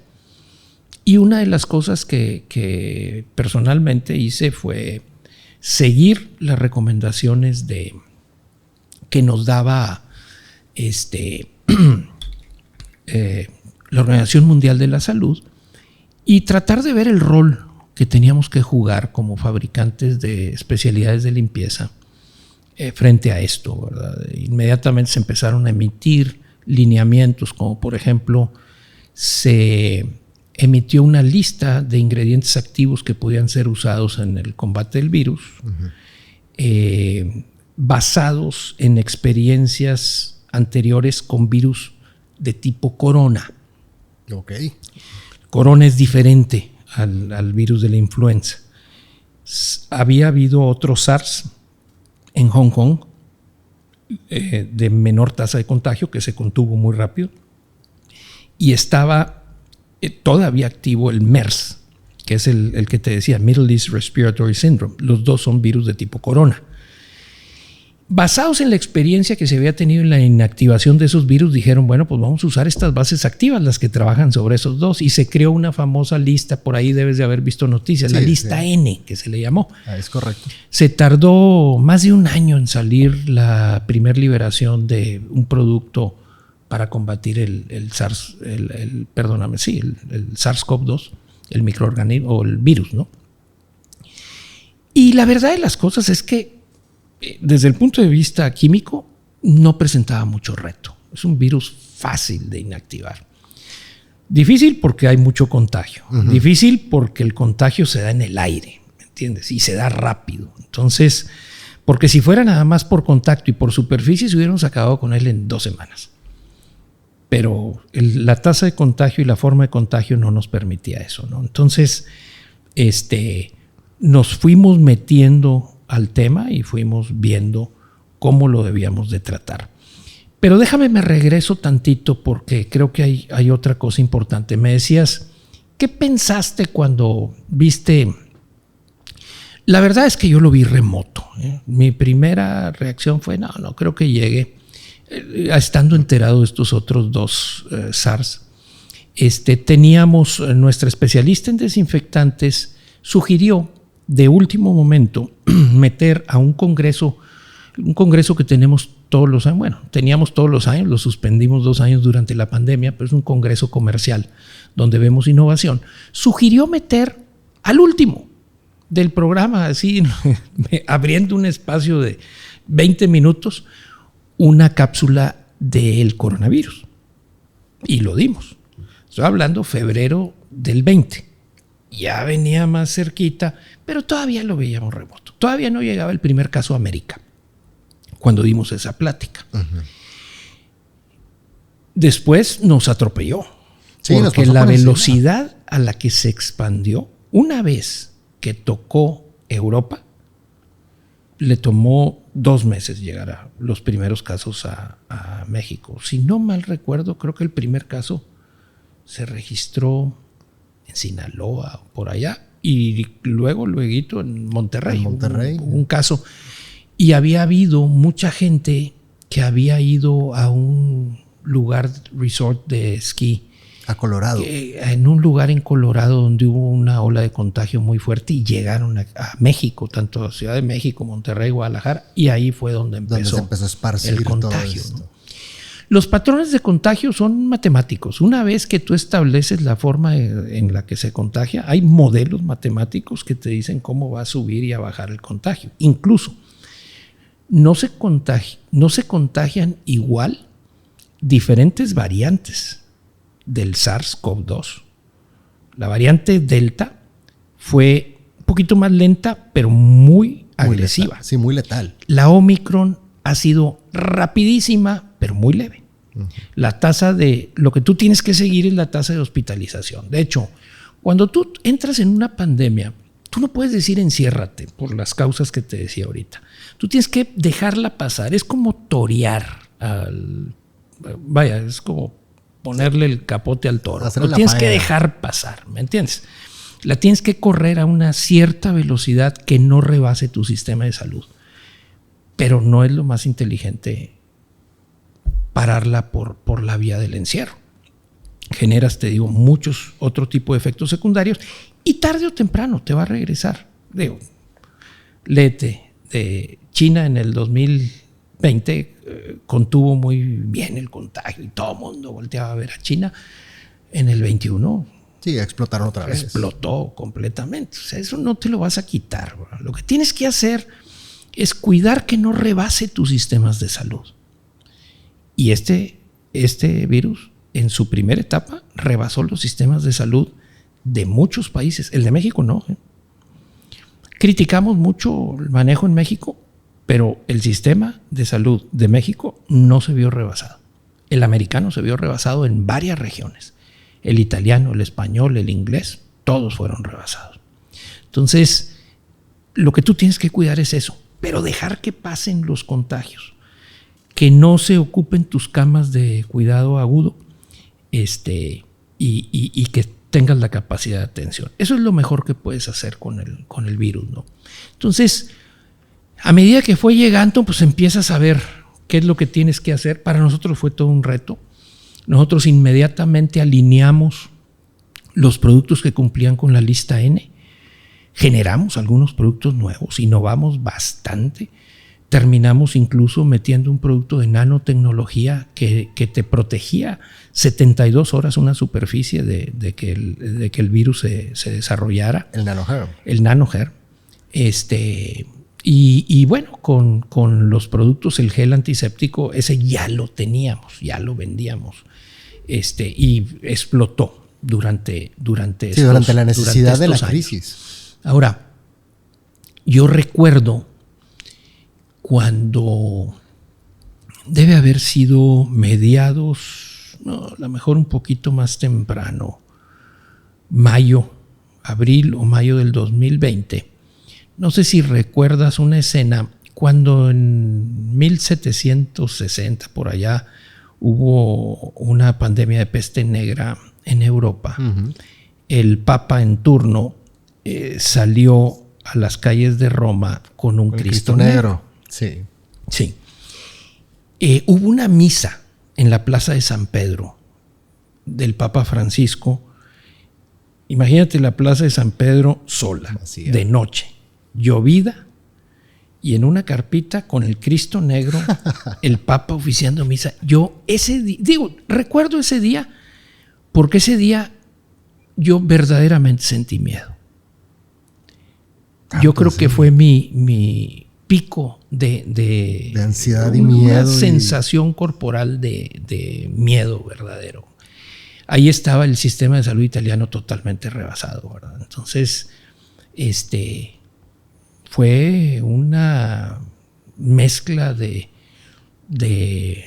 Y una de las cosas que personalmente hice fue seguir las recomendaciones que nos daba la Organización Mundial de la Salud y tratar de ver el rol que teníamos que jugar como fabricantes de especialidades de limpieza frente a esto, ¿verdad? Inmediatamente se empezaron a emitir lineamientos, como por ejemplo se emitió una lista de ingredientes activos que podían ser usados en el combate del virus, uh-huh. Basados en experiencias anteriores con virus de tipo corona. Okay. Corona es diferente al virus de la influenza. Había habido otro SARS en Hong Kong de menor tasa de contagio que se contuvo muy rápido, y estaba todavía activo el MERS, que es el que te decía, Middle East Respiratory Syndrome. Los dos son virus de tipo corona. Basados en la experiencia que se había tenido en la inactivación de esos virus, dijeron, bueno, pues vamos a usar estas bases activas, las que trabajan sobre esos dos, y se creó una famosa lista, por ahí debes de haber visto noticias, sí, la lista sí. N, que se le llamó. Es correcto. Se tardó más de un año en salir la primera liberación de un producto para combatir el SARS, el SARS-CoV-2, el microorganismo o el virus, ¿no? Y la verdad de las cosas es que desde el punto de vista químico no presentaba mucho reto. Es un virus fácil de inactivar. Difícil porque hay mucho contagio. Uh-huh. Difícil porque el contagio se da en el aire, ¿me entiendes? Y se da rápido. Entonces, porque si fuera nada más por contacto y por superficie, se hubiéramos acabado con él en 2 semanas. Pero la tasa de contagio y la forma de contagio no nos permitía eso, ¿no? Entonces, nos fuimos metiendo al tema y fuimos viendo cómo lo debíamos de tratar. Pero déjame, me regreso tantito porque creo que hay otra cosa importante. Me decías, ¿qué pensaste cuando viste? La verdad es que yo lo vi remoto, ¿eh? Mi primera reacción fue, no creo que llegue. Estando enterado de estos otros 2 SARS, teníamos nuestra especialista en desinfectantes sugirió de último momento meter a un congreso que tenemos todos los años. Bueno, teníamos todos los años, lo suspendimos 2 años durante la pandemia, pero es un congreso comercial donde vemos innovación. Sugirió meter al último del programa, así abriendo un espacio de 20 minutos, una cápsula del coronavirus. Y lo dimos. Estoy hablando febrero del 20. Ya venía más cerquita, pero todavía lo veíamos remoto. Todavía no llegaba el primer caso a América. cuando dimos esa plática. Uh-huh. Después nos atropelló, sí, porque la velocidad a la que se expandió, una vez que tocó Europa, le tomó 2 meses llegar a los primeros casos a México. Si no mal recuerdo, creo que el primer caso se registró en Sinaloa o por allá, y luego en Monterrey. Un caso. Y había habido mucha gente que había ido a un lugar resort de esquí. A Colorado. En un lugar en Colorado donde hubo una ola de contagio muy fuerte y llegaron a México, tanto a Ciudad de México, Monterrey, Guadalajara, y ahí fue donde se empezó a esparcir el contagio. Todo esto. ¿No? Los patrones de contagio son matemáticos. Una vez que tú estableces la forma en la que se contagia, hay modelos matemáticos que te dicen cómo va a subir y a bajar el contagio. Incluso no se contagian igual diferentes variantes del SARS-CoV-2. La variante Delta fue un poquito más lenta, pero muy agresiva. Letal. Sí, muy letal. La Omicron ha sido rapidísima, pero muy leve. Uh-huh. La tasa de... Lo que tú tienes que seguir es la tasa de hospitalización. De hecho, cuando tú entras en una pandemia, tú no puedes decir enciérrate por las causas que te decía ahorita. Tú tienes que dejarla pasar. Es como torear es como ponerle el capote al toro. Lo tienes que dejar pasar, ¿me entiendes? La tienes que correr a una cierta velocidad que no rebase tu sistema de salud. Pero no es lo más inteligente pararla por la vía del encierro. Generas, te digo, muchos otro tipo de efectos secundarios y tarde o temprano te va a regresar. Digo, léete, China en el 2020 contuvo muy bien el contagio y todo el mundo volteaba a ver a China. En el 21 sí, explotaron otra vez. Explotó completamente. O sea, eso no te lo vas a quitar, ¿verdad? Lo que tienes que hacer es cuidar que no rebase tus sistemas de salud. Y este virus, en su primera etapa, rebasó los sistemas de salud de muchos países. El de México no. Criticamos mucho el manejo en México, pero el sistema de salud de México no se vio rebasado. El americano se vio rebasado en varias regiones. El italiano, el español, el inglés, todos fueron rebasados. Entonces, lo que tú tienes que cuidar es eso, pero dejar que pasen los contagios, que no se ocupen tus camas de cuidado agudo, y que tengas la capacidad de atención. Eso es lo mejor que puedes hacer con el virus, ¿no? Entonces, a medida que fue llegando, pues empiezas a ver qué es lo que tienes que hacer. Para nosotros fue todo un reto. Nosotros inmediatamente alineamos los productos que cumplían con la lista N. Generamos algunos productos nuevos, innovamos bastante. Terminamos incluso metiendo un producto de nanotecnología que te protegía 72 horas una superficie de que el virus se desarrollara. El NanoHair. El NanoHair. Y bueno, con los productos, el gel antiséptico, ese ya lo teníamos, ya lo vendíamos. Y explotó durante la necesidad de la crisis. Ahora, yo recuerdo cuando debe haber sido mediados, no, a lo mejor un poquito más temprano, abril o mayo del 2020. No sé si recuerdas una escena cuando en 1760 por allá hubo una pandemia de peste negra en Europa. Uh-huh. El Papa en turno salió a las calles de Roma con un Cristo negro. Sí. Sí. Hubo una misa en la Plaza de San Pedro del Papa Francisco. Imagínate la Plaza de San Pedro sola, vacía, de noche, llovida, y en una carpita con el Cristo negro, el Papa oficiando misa. Yo recuerdo ese día, porque ese día yo verdaderamente sentí miedo. Yo creo que fue mi pico de ansiedad y miedo. Una sensación corporal de miedo verdadero. Ahí estaba el sistema de salud italiano totalmente rebasado, ¿verdad? Entonces, fue una mezcla de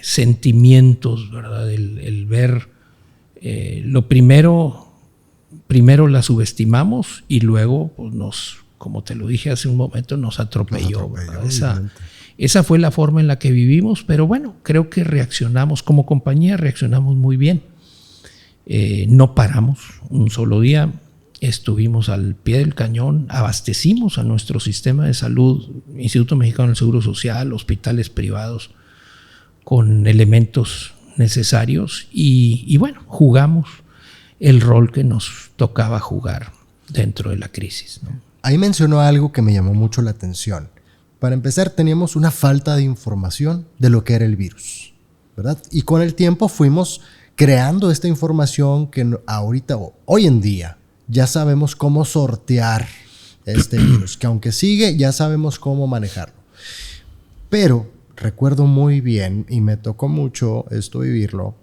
sentimientos, ¿verdad? El ver, lo primero la subestimamos y luego pues como te lo dije hace un momento, nos atropelló. Esa fue la forma en la que vivimos, pero bueno, creo que reaccionamos, como compañía reaccionamos muy bien. No paramos un solo día, estuvimos al pie del cañón, abastecimos a nuestro sistema de salud, Instituto Mexicano del Seguro Social, hospitales privados, con elementos necesarios y bueno, jugamos el rol que nos tocaba jugar dentro de la crisis, ¿no? Ahí mencionó algo que me llamó mucho la atención. Para empezar, teníamos una falta de información de lo que era el virus, ¿verdad? Y con el tiempo fuimos creando esta información que ahorita, hoy en día, ya sabemos cómo sortear este virus, que aunque sigue, ya sabemos cómo manejarlo. Pero recuerdo muy bien, y me tocó mucho esto vivirlo,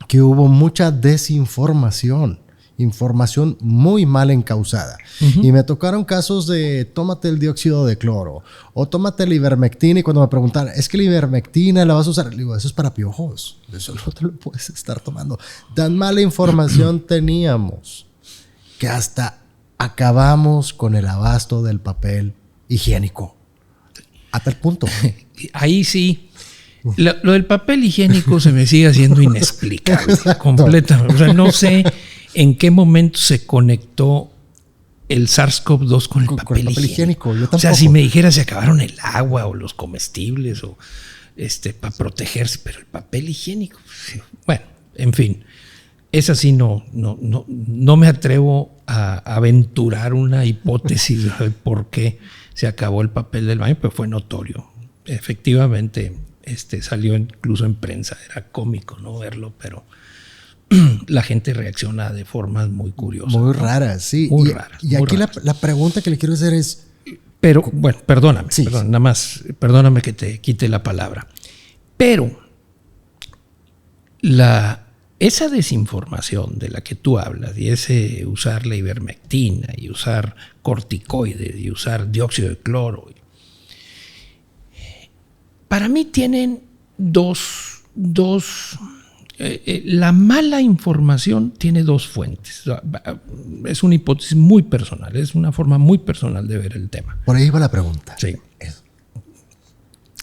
que hubo mucha desinformación, información muy mal encausada. Uh-huh. Y me tocaron casos de tómate el dióxido de cloro o tómate la ivermectina, y cuando me preguntaron, es que la ivermectina la vas a usar, le digo, eso es para piojos, eso no te lo puedes estar tomando. Tan mala información teníamos que hasta acabamos con el abasto del papel higiénico. A tal punto. Ahí sí. Lo del papel higiénico se me sigue haciendo inexplicable. Completamente. O sea, no sé en qué momento se conectó el SARS-CoV-2 con el papel higiénico. Yo tampoco. O sea, si me dijera se acabaron el agua o los comestibles o para protegerse, pero el papel higiénico. Bueno, en fin. Es así, no me atrevo a aventurar una hipótesis de por qué se acabó el papel del baño, pero fue notorio. Efectivamente, salió incluso en prensa, era cómico no verlo, pero la gente reacciona de formas muy curiosas. Muy raras, sí. Muy raras. Y aquí la pregunta que le quiero hacer es... Pero, bueno, perdóname, nada más, perdóname que te quite la palabra. Pero esa desinformación de la que tú hablas, y ese usar la ivermectina, y usar corticoides, y usar dióxido de cloro, para mí tienen la mala información tiene dos fuentes. Es una hipótesis muy personal, es una forma muy personal de ver el tema. Por ahí va la pregunta. Sí.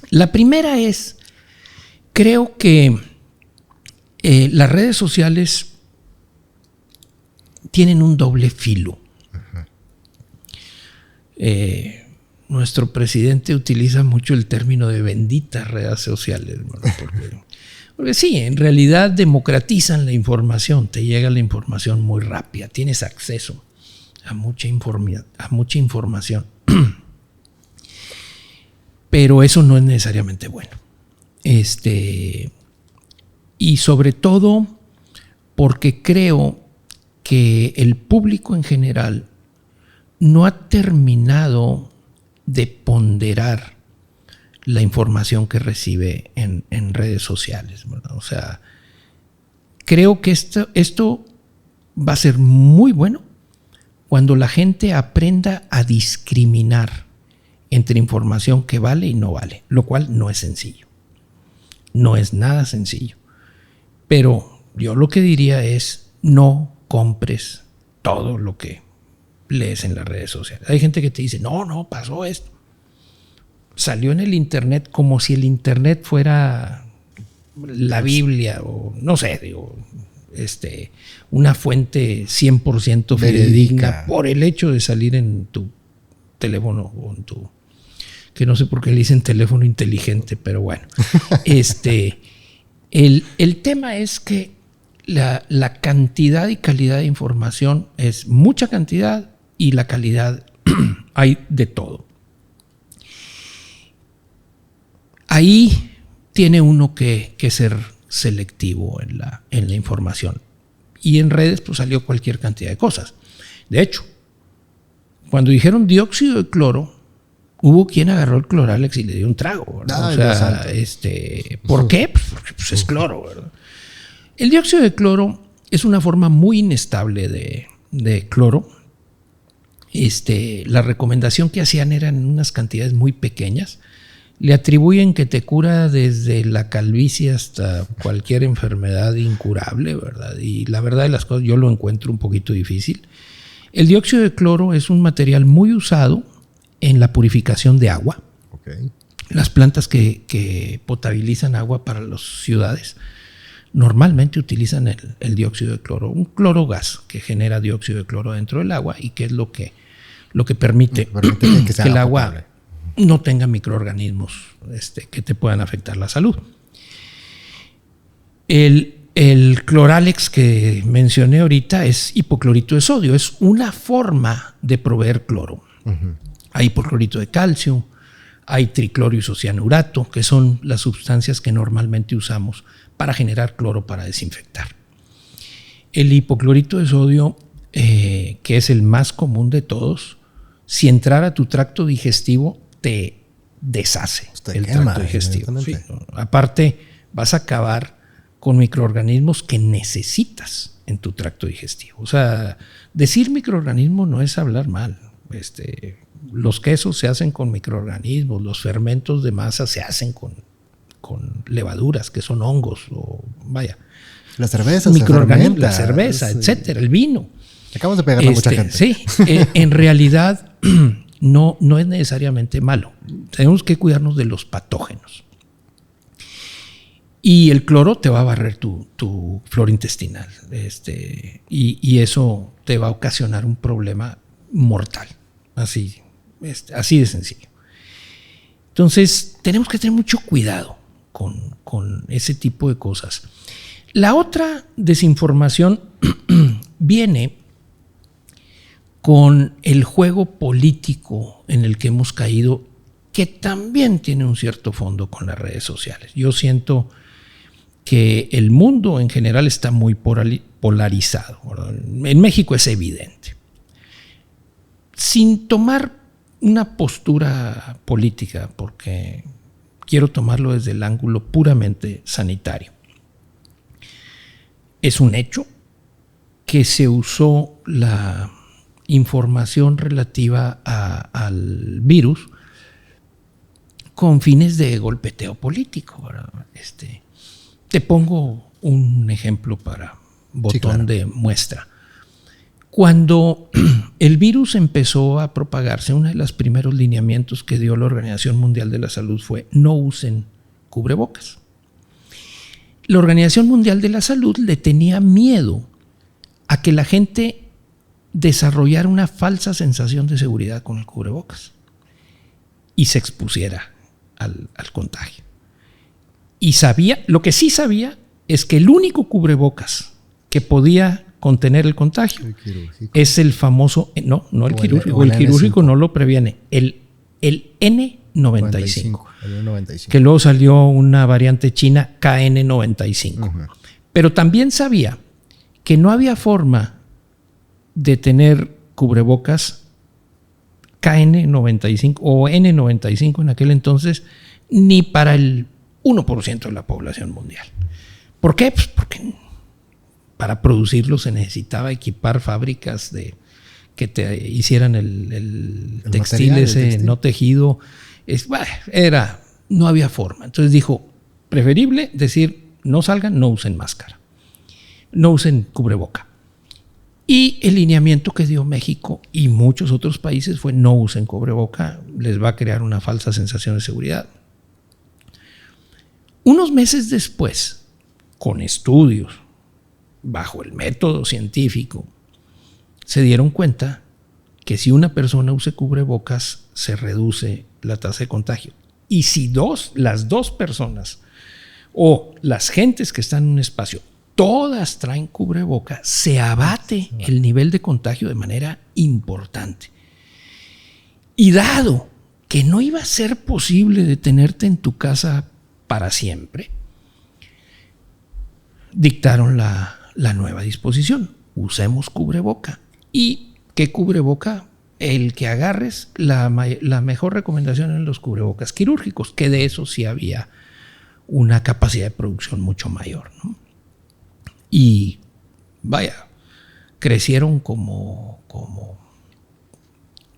La primera es, creo que las redes sociales tienen un doble filo. Uh-huh. Nuestro presidente utiliza mucho el término de benditas redes sociales, ¿no? Porque sí, en realidad democratizan la información, te llega la información muy rápida, tienes acceso a mucha información. Pero eso no es necesariamente bueno. Y sobre todo porque creo que el público en general no ha terminado de ponderar la información que recibe en redes sociales, ¿verdad? O sea, creo que esto va a ser muy bueno cuando la gente aprenda a discriminar entre información que vale y no vale, lo cual no es sencillo. No es nada sencillo. Pero yo lo que diría es, no compres todo lo que lees en las redes sociales. Hay gente que te dice, no, pasó esto. Salió en el internet como si el internet fuera la Biblia o no sé, digo, una fuente 100% fidedigna por el hecho de salir en tu teléfono o en tu, que no sé por qué le dicen teléfono inteligente, pero bueno. El tema es que la cantidad y calidad de información es mucha cantidad y la calidad hay de todo. Ahí tiene uno que ser selectivo en la información. Y en redes pues salió cualquier cantidad de cosas. De hecho, cuando dijeron dióxido de cloro, hubo quien agarró el Cloralex y le dio un trago, ¿verdad? ¿Por qué? Porque pues, es cloro, ¿verdad? El dióxido de cloro es una forma muy inestable de cloro. La recomendación que hacían eran unas cantidades muy pequeñas. Le atribuyen que te cura desde la calvicie hasta cualquier enfermedad incurable, ¿verdad? Y la verdad de las cosas, yo lo encuentro un poquito difícil. El dióxido de cloro es un material muy usado en la purificación de agua. Okay. Las plantas que potabilizan agua para las ciudades normalmente utilizan el dióxido de cloro, un cloro gas que genera dióxido de cloro dentro del agua y que es lo que permite que el agua potable no tenga microorganismos que te puedan afectar la salud. El cloralex que mencioné ahorita es hipoclorito de sodio, es una forma de proveer cloro. Uh-huh. Hay hipoclorito de calcio, hay triclorio isocianurato, que son las sustancias que normalmente usamos para generar cloro para desinfectar. El hipoclorito de sodio, que es el más común de todos, si entrara a tu tracto digestivo, te deshace el tracto digestivo. Sí. Aparte, vas a acabar con microorganismos que necesitas en tu tracto digestivo. O sea, decir microorganismo no es hablar mal. Los quesos se hacen con microorganismos, los fermentos de masa se hacen con levaduras, que son hongos, o vaya. La cerveza, microorganismos, la cerveza, sí, etcétera, el vino. Acabamos de pegarle a mucha gente. Sí, en realidad no es necesariamente malo. Tenemos que cuidarnos de los patógenos. Y el cloro te va a barrer tu flora intestinal. Y eso te va a ocasionar un problema mortal. Así de sencillo. Entonces, tenemos que tener mucho cuidado con ese tipo de cosas. La otra desinformación viene con el juego político en el que hemos caído, que también tiene un cierto fondo con las redes sociales. Yo siento que el mundo en general está muy polarizado. En México es evidente. Sin tomar una postura política, porque quiero tomarlo desde el ángulo puramente sanitario. Es un hecho que se usó la información relativa al virus con fines de golpeteo político, ¿verdad? Te pongo un ejemplo para botón, sí, claro, de muestra. Cuando el virus empezó a propagarse, uno de los primeros lineamientos que dio la Organización Mundial de la Salud fue: no usen cubrebocas. La Organización Mundial de la Salud le tenía miedo a que la gente desarrollara una falsa sensación de seguridad con el cubrebocas y se expusiera al contagio. Y lo que sí sabía es que el único cubrebocas que podía contener el contagio es el famoso, no el quirúrgico, el quirúrgico no lo previene, el N95, que luego salió una variante china, KN95. Uh-huh. Pero también sabía que no había forma de tener cubrebocas KN95 o N95 en aquel entonces, ni para el 1% de la población mundial. ¿Por qué? Pues porque para producirlo se necesitaba equipar fábricas que te hicieran el textil material, ese textil no tejido. No había forma. Entonces dijo, preferible decir, no salgan, no usen máscara, no usen cubreboca. Y el lineamiento que dio México y muchos otros países fue: no usen cubreboca, les va a crear una falsa sensación de seguridad. Unos meses después, con estudios bajo el método científico, se dieron cuenta que si una persona usa cubrebocas, se reduce la tasa de contagio. Y si las dos personas o las gentes que están en un espacio, todas traen cubreboca, se abate el nivel de contagio de manera importante. Y dado que no iba a ser posible detenerte en tu casa para siempre, dictaron la nueva disposición: usemos cubreboca. ¿Y qué cubreboca? El que agarres, la mejor recomendación en los cubrebocas quirúrgicos, que de eso sí había una capacidad de producción mucho mayor, ¿no? Y vaya, crecieron como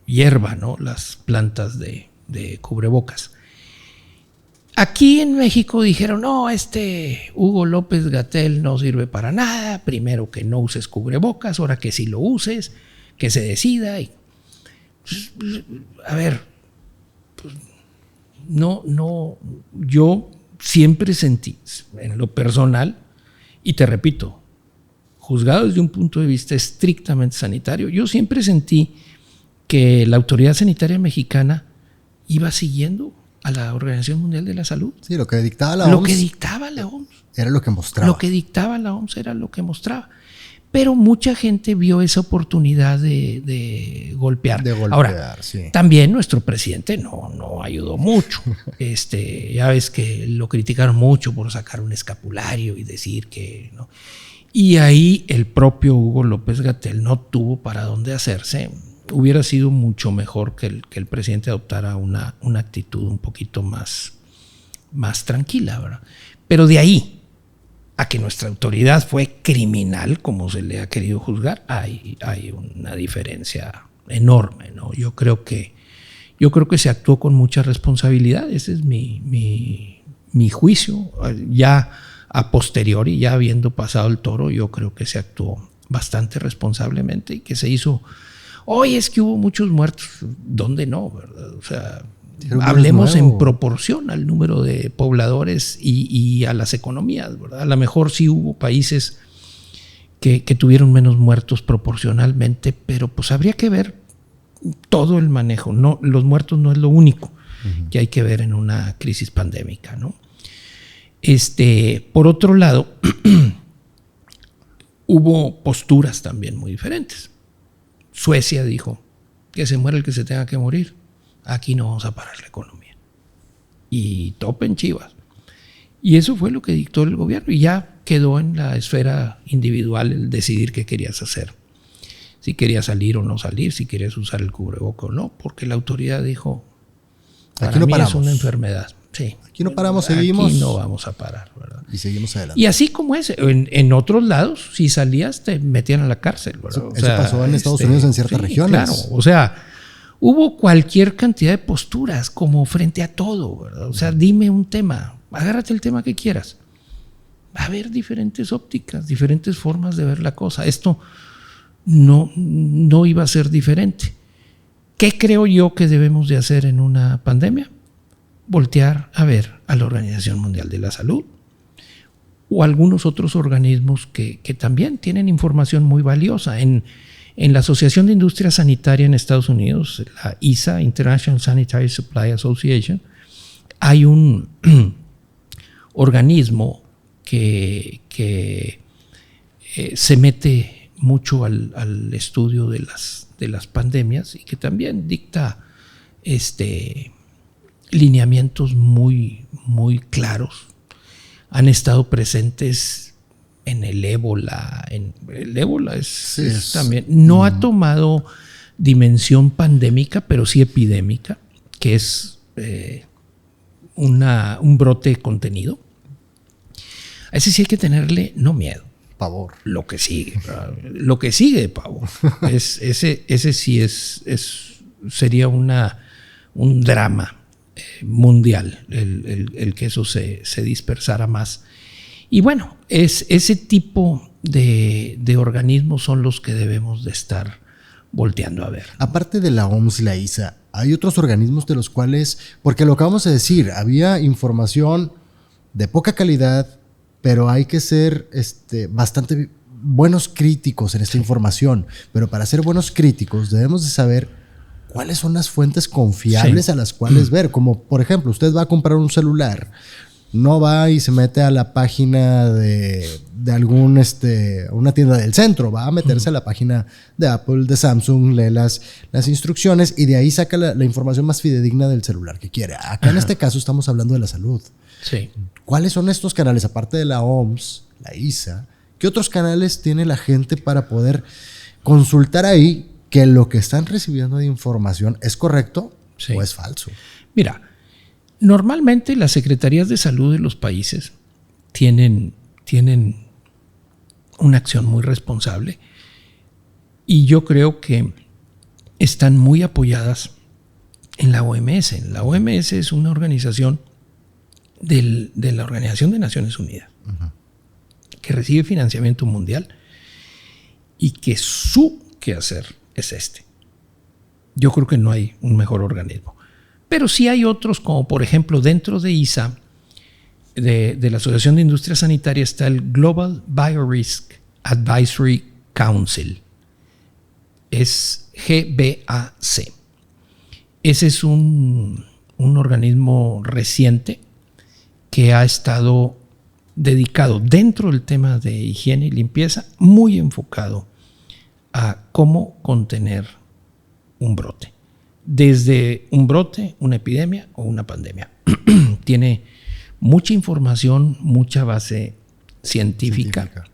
hierba, ¿no?, las plantas de cubrebocas. Aquí en México dijeron, no, Hugo López-Gatell no sirve para nada, primero que no uses cubrebocas, ahora que sí lo uses, que se decida. A ver, pues, yo siempre sentí, en lo personal, y te repito, juzgado desde un punto de vista estrictamente sanitario, yo siempre sentí que la autoridad sanitaria mexicana iba siguiendo a la Organización Mundial de la Salud. Sí, lo que dictaba la OMS. Lo que dictaba la OMS. Era lo que mostraba. Lo que dictaba la OMS era lo que mostraba. Pero mucha gente vio esa oportunidad de golpear. Ahora, sí. También nuestro presidente no ayudó mucho. Ya ves que lo criticaron mucho por sacar un escapulario y decir que... ¿no? Y ahí el propio Hugo López-Gatell no tuvo para dónde hacerse. Hubiera sido mucho mejor que el presidente adoptara una actitud un poquito más tranquila, ¿verdad? Pero de ahí a que nuestra autoridad fue criminal, como se le ha querido juzgar, hay una diferencia enorme, ¿no? Yo creo que se actuó con mucha responsabilidad. Ese es mi juicio. Ya a posteriori, ya habiendo pasado el toro, yo creo que se actuó bastante responsablemente y que se hizo... Oye, es que hubo muchos muertos. ¿Dónde no? ¿Verdad? O sea, hablemos en proporción al número de pobladores y a las economías, ¿verdad? A lo mejor sí hubo países que tuvieron menos muertos proporcionalmente, pero pues habría que ver todo el manejo. No, los muertos no es lo único que hay que ver en una crisis pandémica, ¿no? Por otro lado, hubo posturas también muy diferentes. Suecia dijo que se muera el que se tenga que morir. Aquí no vamos a parar la economía. Y topen chivas. Y eso fue lo que dictó el gobierno. Y ya quedó en la esfera individual el decidir qué querías hacer. Si querías salir o no salir, si querías usar el cubreboca o no. Porque la autoridad dijo, aquí no paramos. Es una enfermedad. Sí. Aquí no paramos, seguimos. Aquí no vamos a parar, ¿verdad? Y seguimos adelante. Y así como es, en otros lados, si salías te metían a la cárcel, ¿verdad? Eso pasó en Estados Unidos en ciertas regiones. Claro, o sea, hubo cualquier cantidad de posturas como frente a todo, ¿verdad? O sea, dime un tema, agárrate el tema que quieras. Va a haber diferentes ópticas, diferentes formas de ver la cosa. Esto no iba a ser diferente. ¿Qué creo yo que debemos de hacer en una pandemia? Voltear a ver a la Organización Mundial de la Salud o algunos otros organismos que también tienen información muy valiosa. En la Asociación de Industria Sanitaria en Estados Unidos, la ISA, International Sanitary Supply Association, hay un organismo que se mete mucho al estudio de las pandemias y que también dicta lineamientos muy, muy claros. Han estado presentes en el ébola. El ébola es también... No ha tomado dimensión pandémica, pero sí epidémica, que es un brote contenido. A ese sí hay que tenerle no miedo. Pavor. Lo que sigue de pavor. Ese sí sería un drama mundial el que eso se dispersara más. Y bueno, ese tipo de organismos son los que debemos de estar volteando a ver. Aparte de la OMS y la ISA, hay otros organismos de los cuales, porque lo acabamos de decir, había información de poca calidad, pero hay que ser bastante buenos críticos en esta información. Pero para ser buenos críticos debemos de saber cuáles son las fuentes confiables a las cuales ver. Como, por ejemplo, usted va a comprar un celular, no va y se mete a la página de una tienda del centro, va a meterse a la página de Apple, de Samsung, lee las instrucciones y de ahí saca la información más fidedigna del celular que quiere. Acá en este caso estamos hablando de la salud. Sí. ¿Cuáles son estos canales, aparte de la OMS, la ISA? ¿Qué otros canales tiene la gente para poder consultar ahí que lo que están recibiendo de información es correcto o es falso? Mira, normalmente las secretarías de salud de los países tienen una acción muy responsable y yo creo que están muy apoyadas en la OMS. La OMS es una organización de la Organización de Naciones Unidas, que recibe financiamiento mundial y que su quehacer es este. Yo creo que no hay un mejor organismo. Pero sí hay otros, como por ejemplo dentro de ISA, de la Asociación de Industria Sanitaria, está el Global Biorisk Advisory Council. Es GBAC. Ese es un organismo reciente que ha estado dedicado dentro del tema de higiene y limpieza, muy enfocado a cómo contener un brote. Desde un brote, una epidemia o una pandemia. Tiene mucha información, mucha base científica.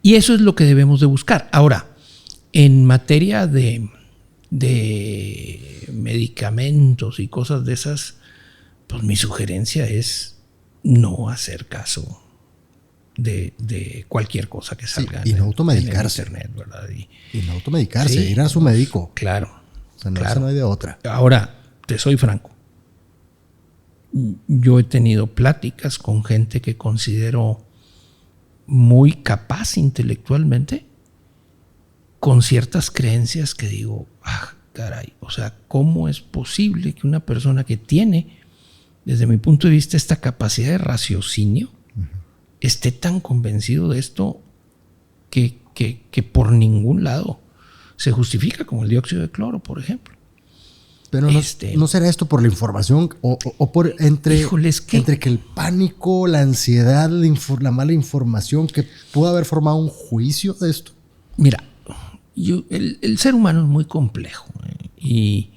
Y eso es lo que debemos de buscar. Ahora, en materia de medicamentos y cosas de esas, pues mi sugerencia es no hacer caso de cualquier cosa que salga y no automedicarse. En internet, ¿verdad? Y no automedicarse, ir a su médico. Claro. O sea, claro. No hay de otra. Ahora, te soy franco. Yo he tenido pláticas con gente que considero muy capaz intelectualmente, con ciertas creencias que digo, caray, o sea, ¿cómo es posible que una persona que tiene, desde mi punto de vista, esta capacidad de raciocinio, esté tan convencido de esto que por ningún lado se justifica, como el dióxido de cloro, por ejemplo? Pero no será esto por la información o por entre que el pánico, la ansiedad, la mala información, que pudo haber formado un juicio de esto. Mira, el ser humano es muy complejo, y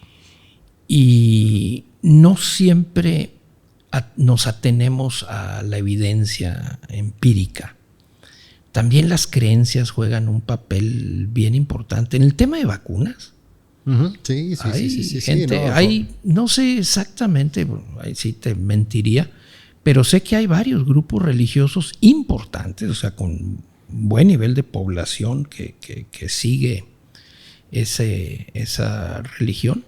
no siempre nos atenemos a la evidencia empírica. También las creencias juegan un papel bien importante. En el tema de vacunas, sí, gente, no sé exactamente, ahí sí te mentiría, pero sé que hay varios grupos religiosos importantes, o sea, con buen nivel de población que sigue esa religión,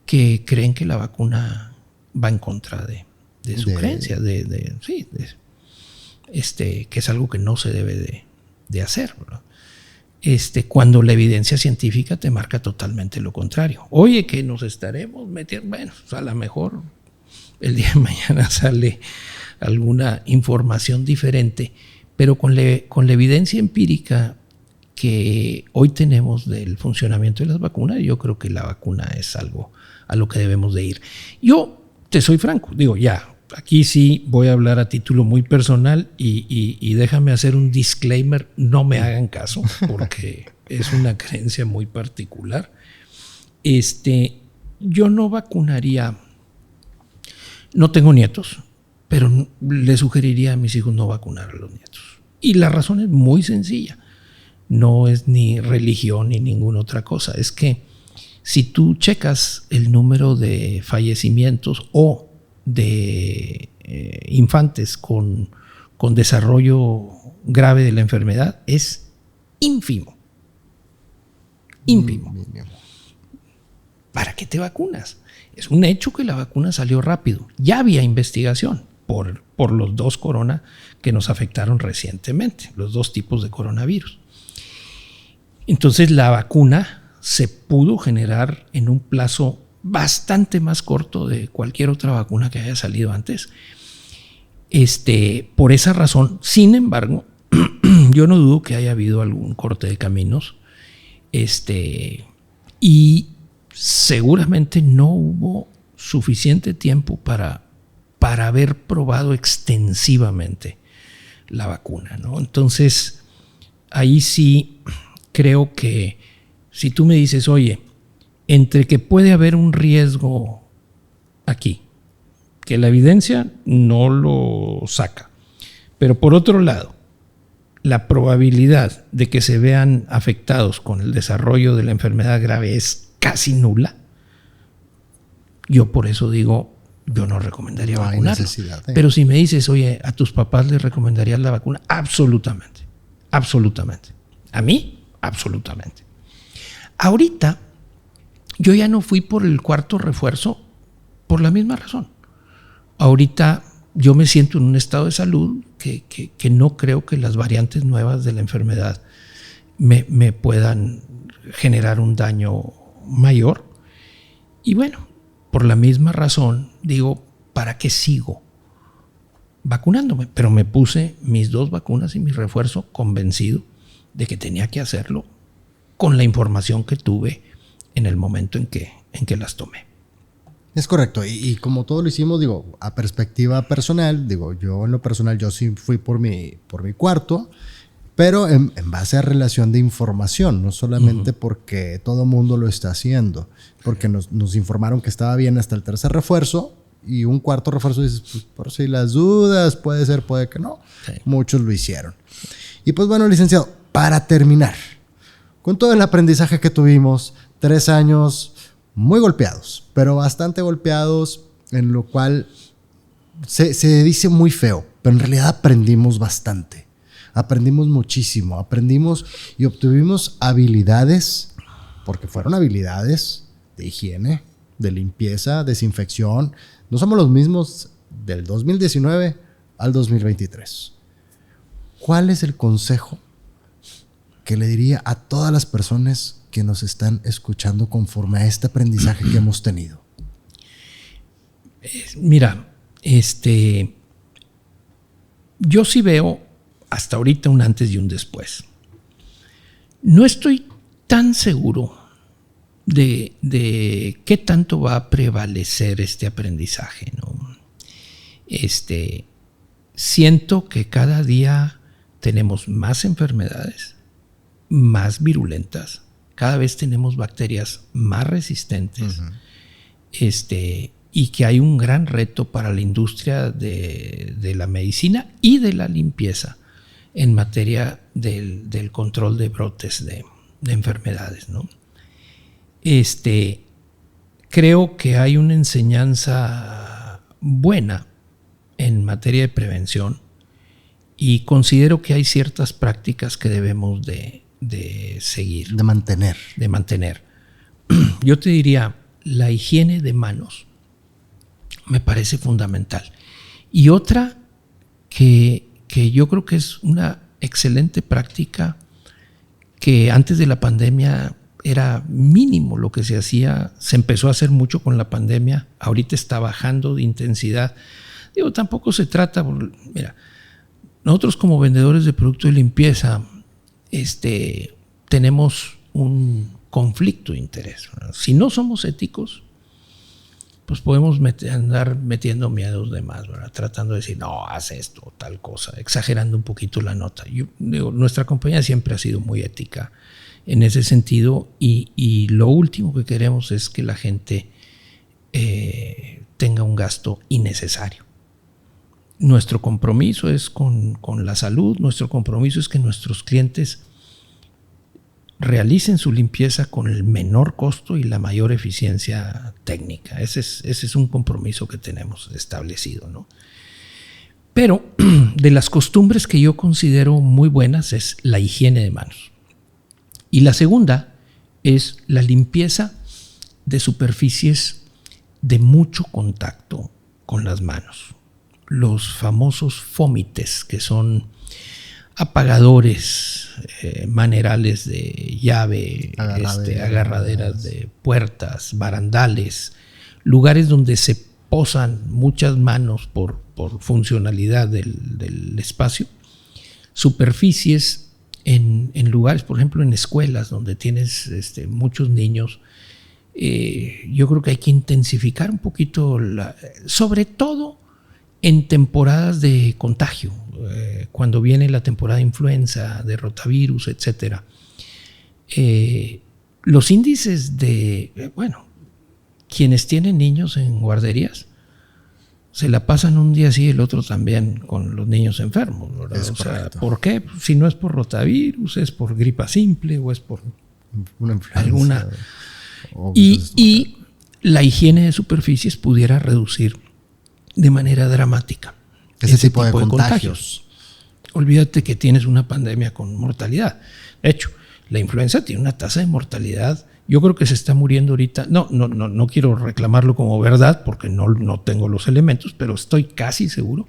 que creen que la vacuna va en contra de su creencia, que es algo que no se debe de hacer, ¿verdad? Cuando la evidencia científica te marca totalmente lo contrario. Oye, que nos estaremos metiendo, bueno, a lo mejor el día de mañana sale alguna información diferente, pero con la evidencia empírica que hoy tenemos del funcionamiento de las vacunas, yo creo que la vacuna es algo a lo que debemos de ir. Yo te soy franco, digo, ya, aquí sí voy a hablar a título muy personal y déjame hacer un disclaimer, no me hagan caso, porque es una creencia muy particular. Yo no vacunaría, no tengo nietos, pero le sugeriría a mis hijos no vacunar a los nietos. Y la razón es muy sencilla, no es ni religión ni ninguna otra cosa, es que si tú checas el número de fallecimientos o de infantes con desarrollo grave de la enfermedad, es ínfimo. ¿Para qué te vacunas? Es un hecho que la vacuna salió rápido. Ya había investigación por los 2 corona que nos afectaron recientemente, los 2 tipos de coronavirus. Entonces la vacuna se pudo generar en un plazo bastante más corto de cualquier otra vacuna que haya salido antes. Por esa razón, sin embargo, yo no dudo que haya habido algún corte de caminos, y seguramente no hubo suficiente tiempo para haber probado extensivamente la vacuna, ¿no? Entonces, ahí sí creo que si tú me dices, oye, entre que puede haber un riesgo aquí, que la evidencia no lo saca, pero por otro lado, la probabilidad de que se vean afectados con el desarrollo de la enfermedad grave es casi nula, yo por eso digo, yo no recomendaría vacunarlo. Pero si me dices, oye, ¿a tus papás les recomendarías la vacuna? Absolutamente, absolutamente. ¿A mí? Absolutamente. Ahorita, yo ya no fui por el 4º refuerzo por la misma razón. ahorita yo me siento en un estado de salud que no creo que las variantes nuevas de la enfermedad me puedan generar un daño mayor. Y bueno, por la misma razón digo, ¿para qué sigo vacunándome? Pero me puse mis 2 vacunas y mi refuerzo convencido de que tenía que hacerlo con la información que tuve en el momento en que las tomé. Es correcto, y como todo lo hicimos, digo, a perspectiva personal, digo, yo en lo personal, yo sí fui por mi cuarto, pero en base a relación de información, no solamente porque todo mundo lo está haciendo, porque nos informaron que estaba bien hasta el 3er refuerzo, y un 4º refuerzo dices, pues por si las dudas, puede ser, puede que no. Sí. Muchos lo hicieron. Y pues bueno, licenciado, para terminar, con todo el aprendizaje que tuvimos, 3 años muy golpeados, pero bastante golpeados, en lo cual se dice muy feo, pero en realidad aprendimos bastante. Aprendimos muchísimo, aprendimos y obtuvimos habilidades, porque fueron habilidades de higiene, de limpieza, desinfección. No somos los mismos del 2019 al 2023. ¿Cuál es el consejo que le diría a todas las personas que nos están escuchando conforme a este aprendizaje que hemos tenido? Mira, yo sí veo hasta ahorita un antes y un después. No estoy tan seguro de qué tanto va a prevalecer este aprendizaje, ¿no? Siento que cada día tenemos más enfermedades, más virulentas, cada vez tenemos bacterias más resistentes, y que hay un gran reto para la industria de la medicina y de la limpieza en materia del control de brotes de enfermedades, ¿no? Creo que hay una enseñanza buena en materia de prevención y considero que hay ciertas prácticas que debemos de seguir. De mantener. Yo te diría, la higiene de manos me parece fundamental. Y otra que yo creo que es una excelente práctica, que antes de la pandemia era mínimo lo que se hacía, se empezó a hacer mucho con la pandemia, ahorita está bajando de intensidad. Digo, tampoco se trata, mira, nosotros como vendedores de productos de limpieza, tenemos un conflicto de interés. Si no somos éticos, pues podemos andar metiendo miedos de más, ¿verdad? Tratando de decir, no, haz esto, tal cosa, exagerando un poquito la nota. Yo digo, nuestra compañía siempre ha sido muy ética en ese sentido, y lo último que queremos es que la gente tenga un gasto innecesario. Nuestro compromiso es con la salud, nuestro compromiso es que nuestros clientes realicen su limpieza con el menor costo y la mayor eficiencia técnica. Ese es un compromiso que tenemos establecido, ¿no? Pero de las costumbres que yo considero muy buenas es la higiene de manos. Y la segunda es la limpieza de superficies de mucho contacto con las manos. Los famosos fomites, que son apagadores, manerales de llave, agarraderas de puertas, barandales, lugares donde se posan muchas manos por funcionalidad del espacio, superficies en lugares, por ejemplo en escuelas donde tienes muchos niños. Yo creo que hay que intensificar un poquito, sobre todo en temporadas de contagio, cuando viene la temporada de influenza, de rotavirus, etc. Los índices quienes tienen niños en guarderías se la pasan un día así y el otro también con los niños enfermos, ¿verdad? O sea, ¿por qué? Si no es por rotavirus, es por gripa simple o es por una influenza, alguna. Y la higiene de superficies pudiera reducir de manera dramática ese tipo de contagios. Olvídate que tienes una pandemia con mortalidad. De hecho, La influenza tiene una tasa de mortalidad. Yo creo que se está muriendo ahorita. No quiero reclamarlo como verdad porque no tengo los elementos, pero estoy casi seguro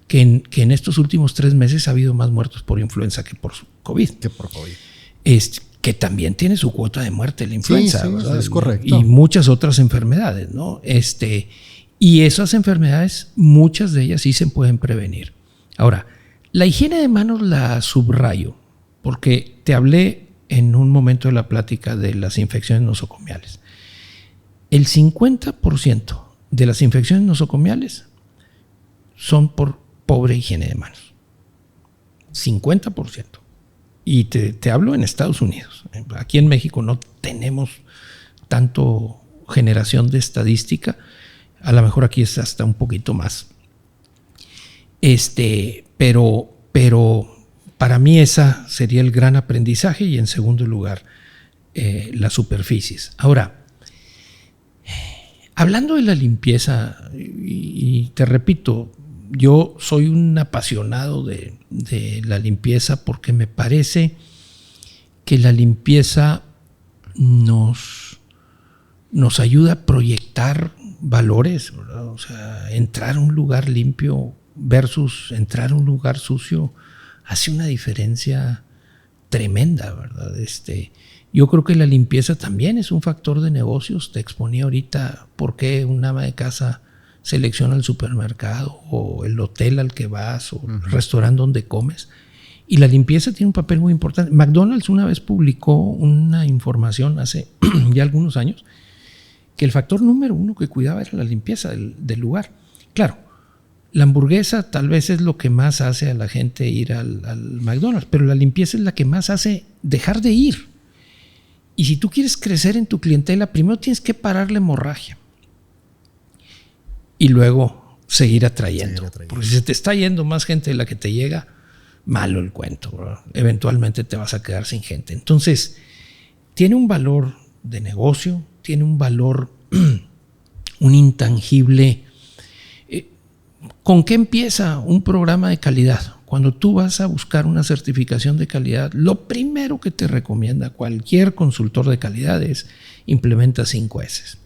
que en estos últimos 3 meses ha habido más muertos por influenza que por COVID. Que también tiene su cuota de muerte la influenza. Sí, es correcto. Y muchas otras enfermedades, ¿no? Y esas enfermedades, muchas de ellas sí se pueden prevenir. Ahora, la higiene de manos la subrayo, porque te hablé en un momento de la plática de las infecciones nosocomiales. El 50% de las infecciones nosocomiales son por pobre higiene de manos. 50%. Y te hablo en Estados Unidos. Aquí en México no tenemos tanto generación de estadística. A lo mejor aquí es hasta un poquito más. Pero para mí esa sería el gran aprendizaje y en segundo lugar las superficies. Ahora, hablando de la limpieza, y te repito, yo soy un apasionado de la limpieza porque me parece que la limpieza nos ayuda a proyectar valores, ¿verdad? O sea, entrar a un lugar limpio versus entrar a un lugar sucio hace una diferencia tremenda, ¿verdad? Yo creo que la limpieza también es un factor de negocios. Te exponía ahorita por qué un ama de casa selecciona el supermercado o el hotel al que vas o el restaurante donde comes. Y la limpieza tiene un papel muy importante. McDonald's una vez publicó una información hace ya algunos años que el factor número 1 que cuidaba era la limpieza del lugar. Claro, la hamburguesa tal vez es lo que más hace a la gente ir al McDonald's, pero la limpieza es la que más hace dejar de ir. Y si tú quieres crecer en tu clientela, primero tienes que parar la hemorragia y luego seguir atrayendo. Porque si se te está yendo más gente de la que te llega, malo el cuento, ¿verdad? Eventualmente te vas a quedar sin gente. Entonces, tiene un valor de negocio, tiene un valor, un intangible. ¿Con qué empieza un programa de calidad? Cuando tú vas a buscar una certificación de calidad, lo primero que te recomienda cualquier consultor de calidad es implementa 5 S.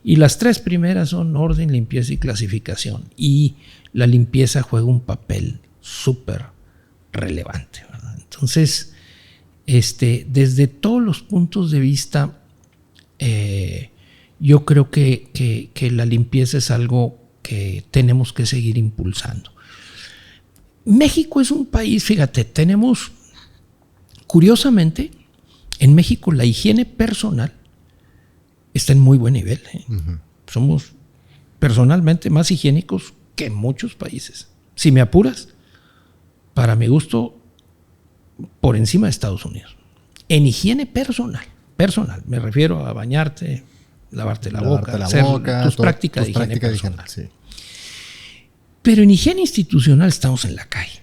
Y las 3 primeras son orden, limpieza y clasificación. Y la limpieza juega un papel súper relevante, ¿verdad? Entonces, desde todos los puntos de vista, yo creo que la limpieza es algo que tenemos que seguir impulsando. México es un país, fíjate, tenemos, curiosamente, en México la higiene personal está en muy buen nivel. Somos personalmente más higiénicos que muchos países. Si me apuras, para mi gusto, por encima de Estados Unidos. En higiene personal, me refiero a bañarte, lavarte la boca, hacer tus prácticas de higiene personal. Sí. Pero en higiene institucional estamos en la calle.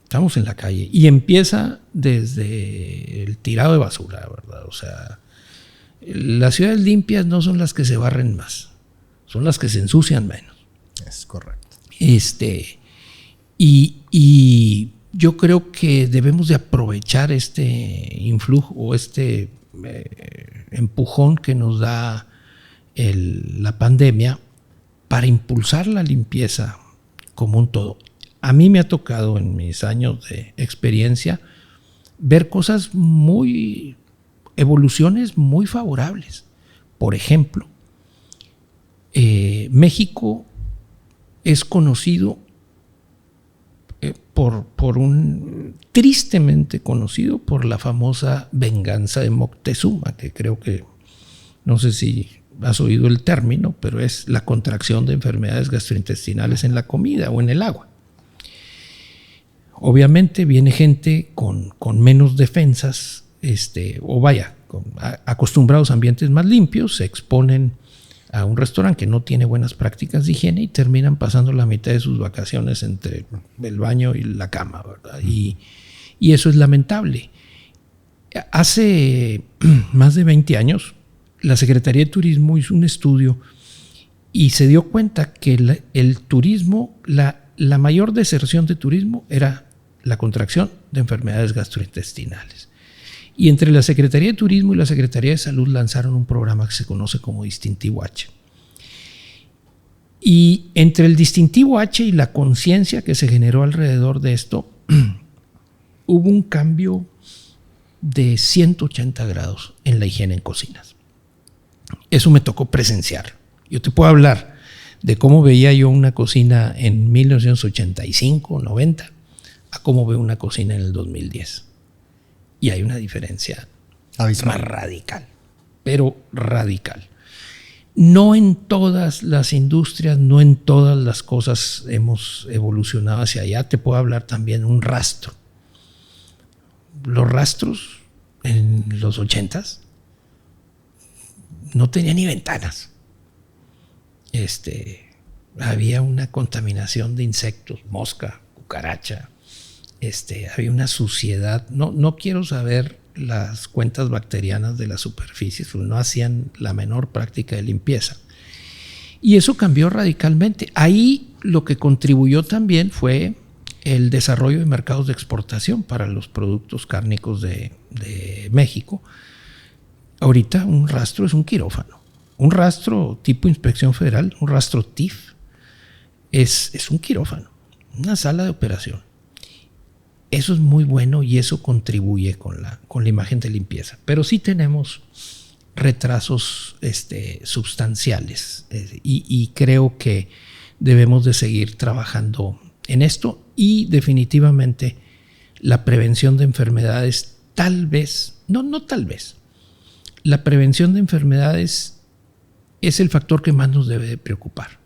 Estamos en la calle. Y empieza desde el tirado de basura, ¿verdad? O sea, las ciudades limpias no son las que se barren más, son las que se ensucian menos. Es correcto. Y yo creo que debemos de aprovechar este influjo o empujón que nos da la pandemia para impulsar la limpieza como un todo. A mí me ha tocado en mis años de experiencia ver evoluciones muy favorables. Por ejemplo, México es conocido tristemente conocido por la famosa venganza de Moctezuma, que creo que, no sé si has oído el término, pero es la contracción de enfermedades gastrointestinales en la comida o en el agua. Obviamente viene gente con menos defensas, acostumbrados a ambientes más limpios, se exponen a un restaurante que no tiene buenas prácticas de higiene y terminan pasando la mitad de sus vacaciones entre el baño y la cama, ¿verdad? Y eso es lamentable. Hace más de 20 años, la Secretaría de Turismo hizo un estudio y se dio cuenta que el turismo, la mayor deserción de turismo era la contracción de enfermedades gastrointestinales. Y entre la Secretaría de Turismo y la Secretaría de Salud lanzaron un programa que se conoce como Distintivo H. Y entre el Distintivo H y la conciencia que se generó alrededor de esto, hubo un cambio de 180 grados en la higiene en cocinas. Eso me tocó presenciar. Yo te puedo hablar de cómo veía yo una cocina en 1985, 90, a cómo veo una cocina en el 2010. Y hay una diferencia más radical, pero radical. No en todas las industrias, no en todas las cosas hemos evolucionado hacia allá. Te puedo hablar también de un rastro. Los rastros en los 80s no tenían ni ventanas. Había una contaminación de insectos, mosca, cucaracha. Había una suciedad. No quiero saber las cuentas bacterianas de las superficies, pues no hacían la menor práctica de limpieza. Y eso cambió radicalmente. Ahí lo que contribuyó también fue el desarrollo de mercados de exportación para los productos cárnicos de México. Ahorita un rastro es un quirófano. Un rastro tipo Inspección Federal, un rastro TIF, es un quirófano, una sala de operación. Eso es muy bueno y eso contribuye con la imagen de limpieza. Pero sí tenemos retrasos sustanciales y creo que debemos de seguir trabajando en esto y definitivamente la prevención de enfermedades la prevención de enfermedades es el factor que más nos debe de preocupar.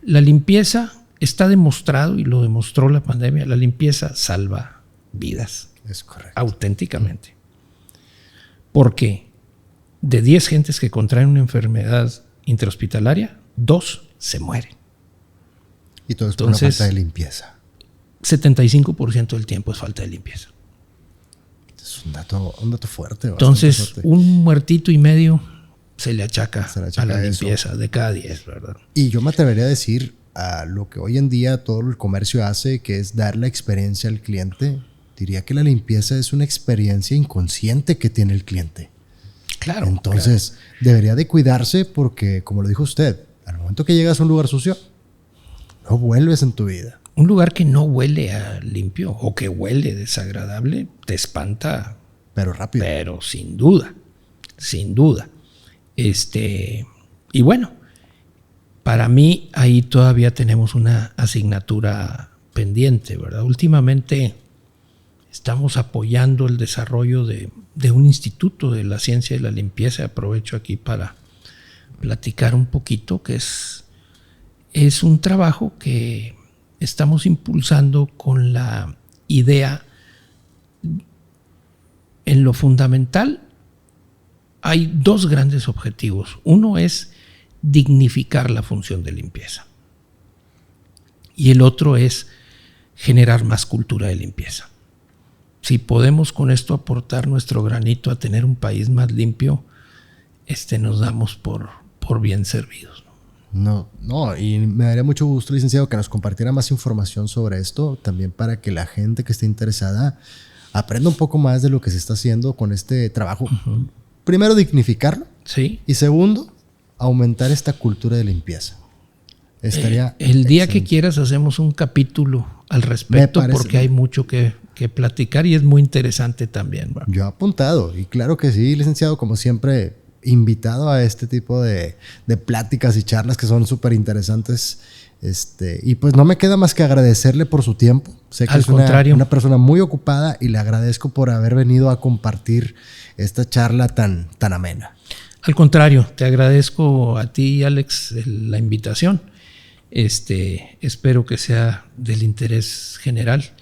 La limpieza está demostrado, y lo demostró la pandemia, la limpieza salva vidas. Es correcto. Auténticamente. Porque de 10 gentes que contraen una enfermedad intrahospitalaria, 2 se mueren. Y todo es por una falta de limpieza. 75% del tiempo es falta de limpieza. Es un dato fuerte. Entonces, fuerte. Un muertito y medio se le achaca a la limpieza eso. de cada 10, ¿verdad? Y yo me atrevería a decir a lo que hoy en día todo el comercio hace, que es dar la experiencia al cliente. Diría que la limpieza es una experiencia inconsciente que tiene el cliente. Claro. Entonces, debería de cuidarse porque, como lo dijo usted, al momento que llegas a un lugar sucio, no vuelves en tu vida. Un lugar que no huele a limpio o que huele desagradable te espanta. Pero rápido. Pero sin duda. Y bueno, para mí ahí todavía tenemos una asignatura pendiente, ¿verdad? Últimamente estamos apoyando el desarrollo de un instituto de la ciencia de la limpieza. Aprovecho aquí para platicar un poquito, que es un trabajo que estamos impulsando con la idea. En lo fundamental hay 2 grandes objetivos. Uno es dignificar la función de limpieza y el otro es generar más cultura de limpieza. Si podemos con esto aportar nuestro granito a tener un país más limpio, nos damos por bien servidos. No, y me daría mucho gusto, licenciado, que nos compartiera más información sobre esto, también para que la gente que esté interesada aprenda un poco más de lo que se está haciendo con este trabajo. Uh-huh. Primero, dignificarlo. Sí. Y segundo, aumentar esta cultura de limpieza. Estaría el día que quieras hacemos un capítulo al respecto, porque hay mucho que platicar y es muy interesante también. ¿Verdad? Yo he apuntado, y claro que sí, licenciado, como siempre, invitado a este tipo de pláticas y charlas que son súper interesantes. Y pues no me queda más que agradecerle por su tiempo. Sé que es una persona muy ocupada y le agradezco por haber venido a compartir esta charla tan amena. Al contrario, te agradezco a ti, Alex, la invitación. Espero que sea del interés general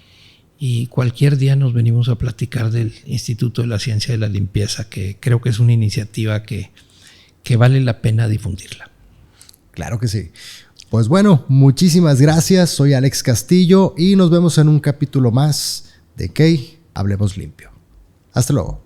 y cualquier día nos venimos a platicar del Instituto de la Ciencia de la Limpieza, que creo que es una iniciativa que vale la pena difundirla. Claro que sí. Pues bueno, muchísimas gracias. Soy Alex Castillo y nos vemos en un capítulo más de Hablemos Limpio. Hasta luego.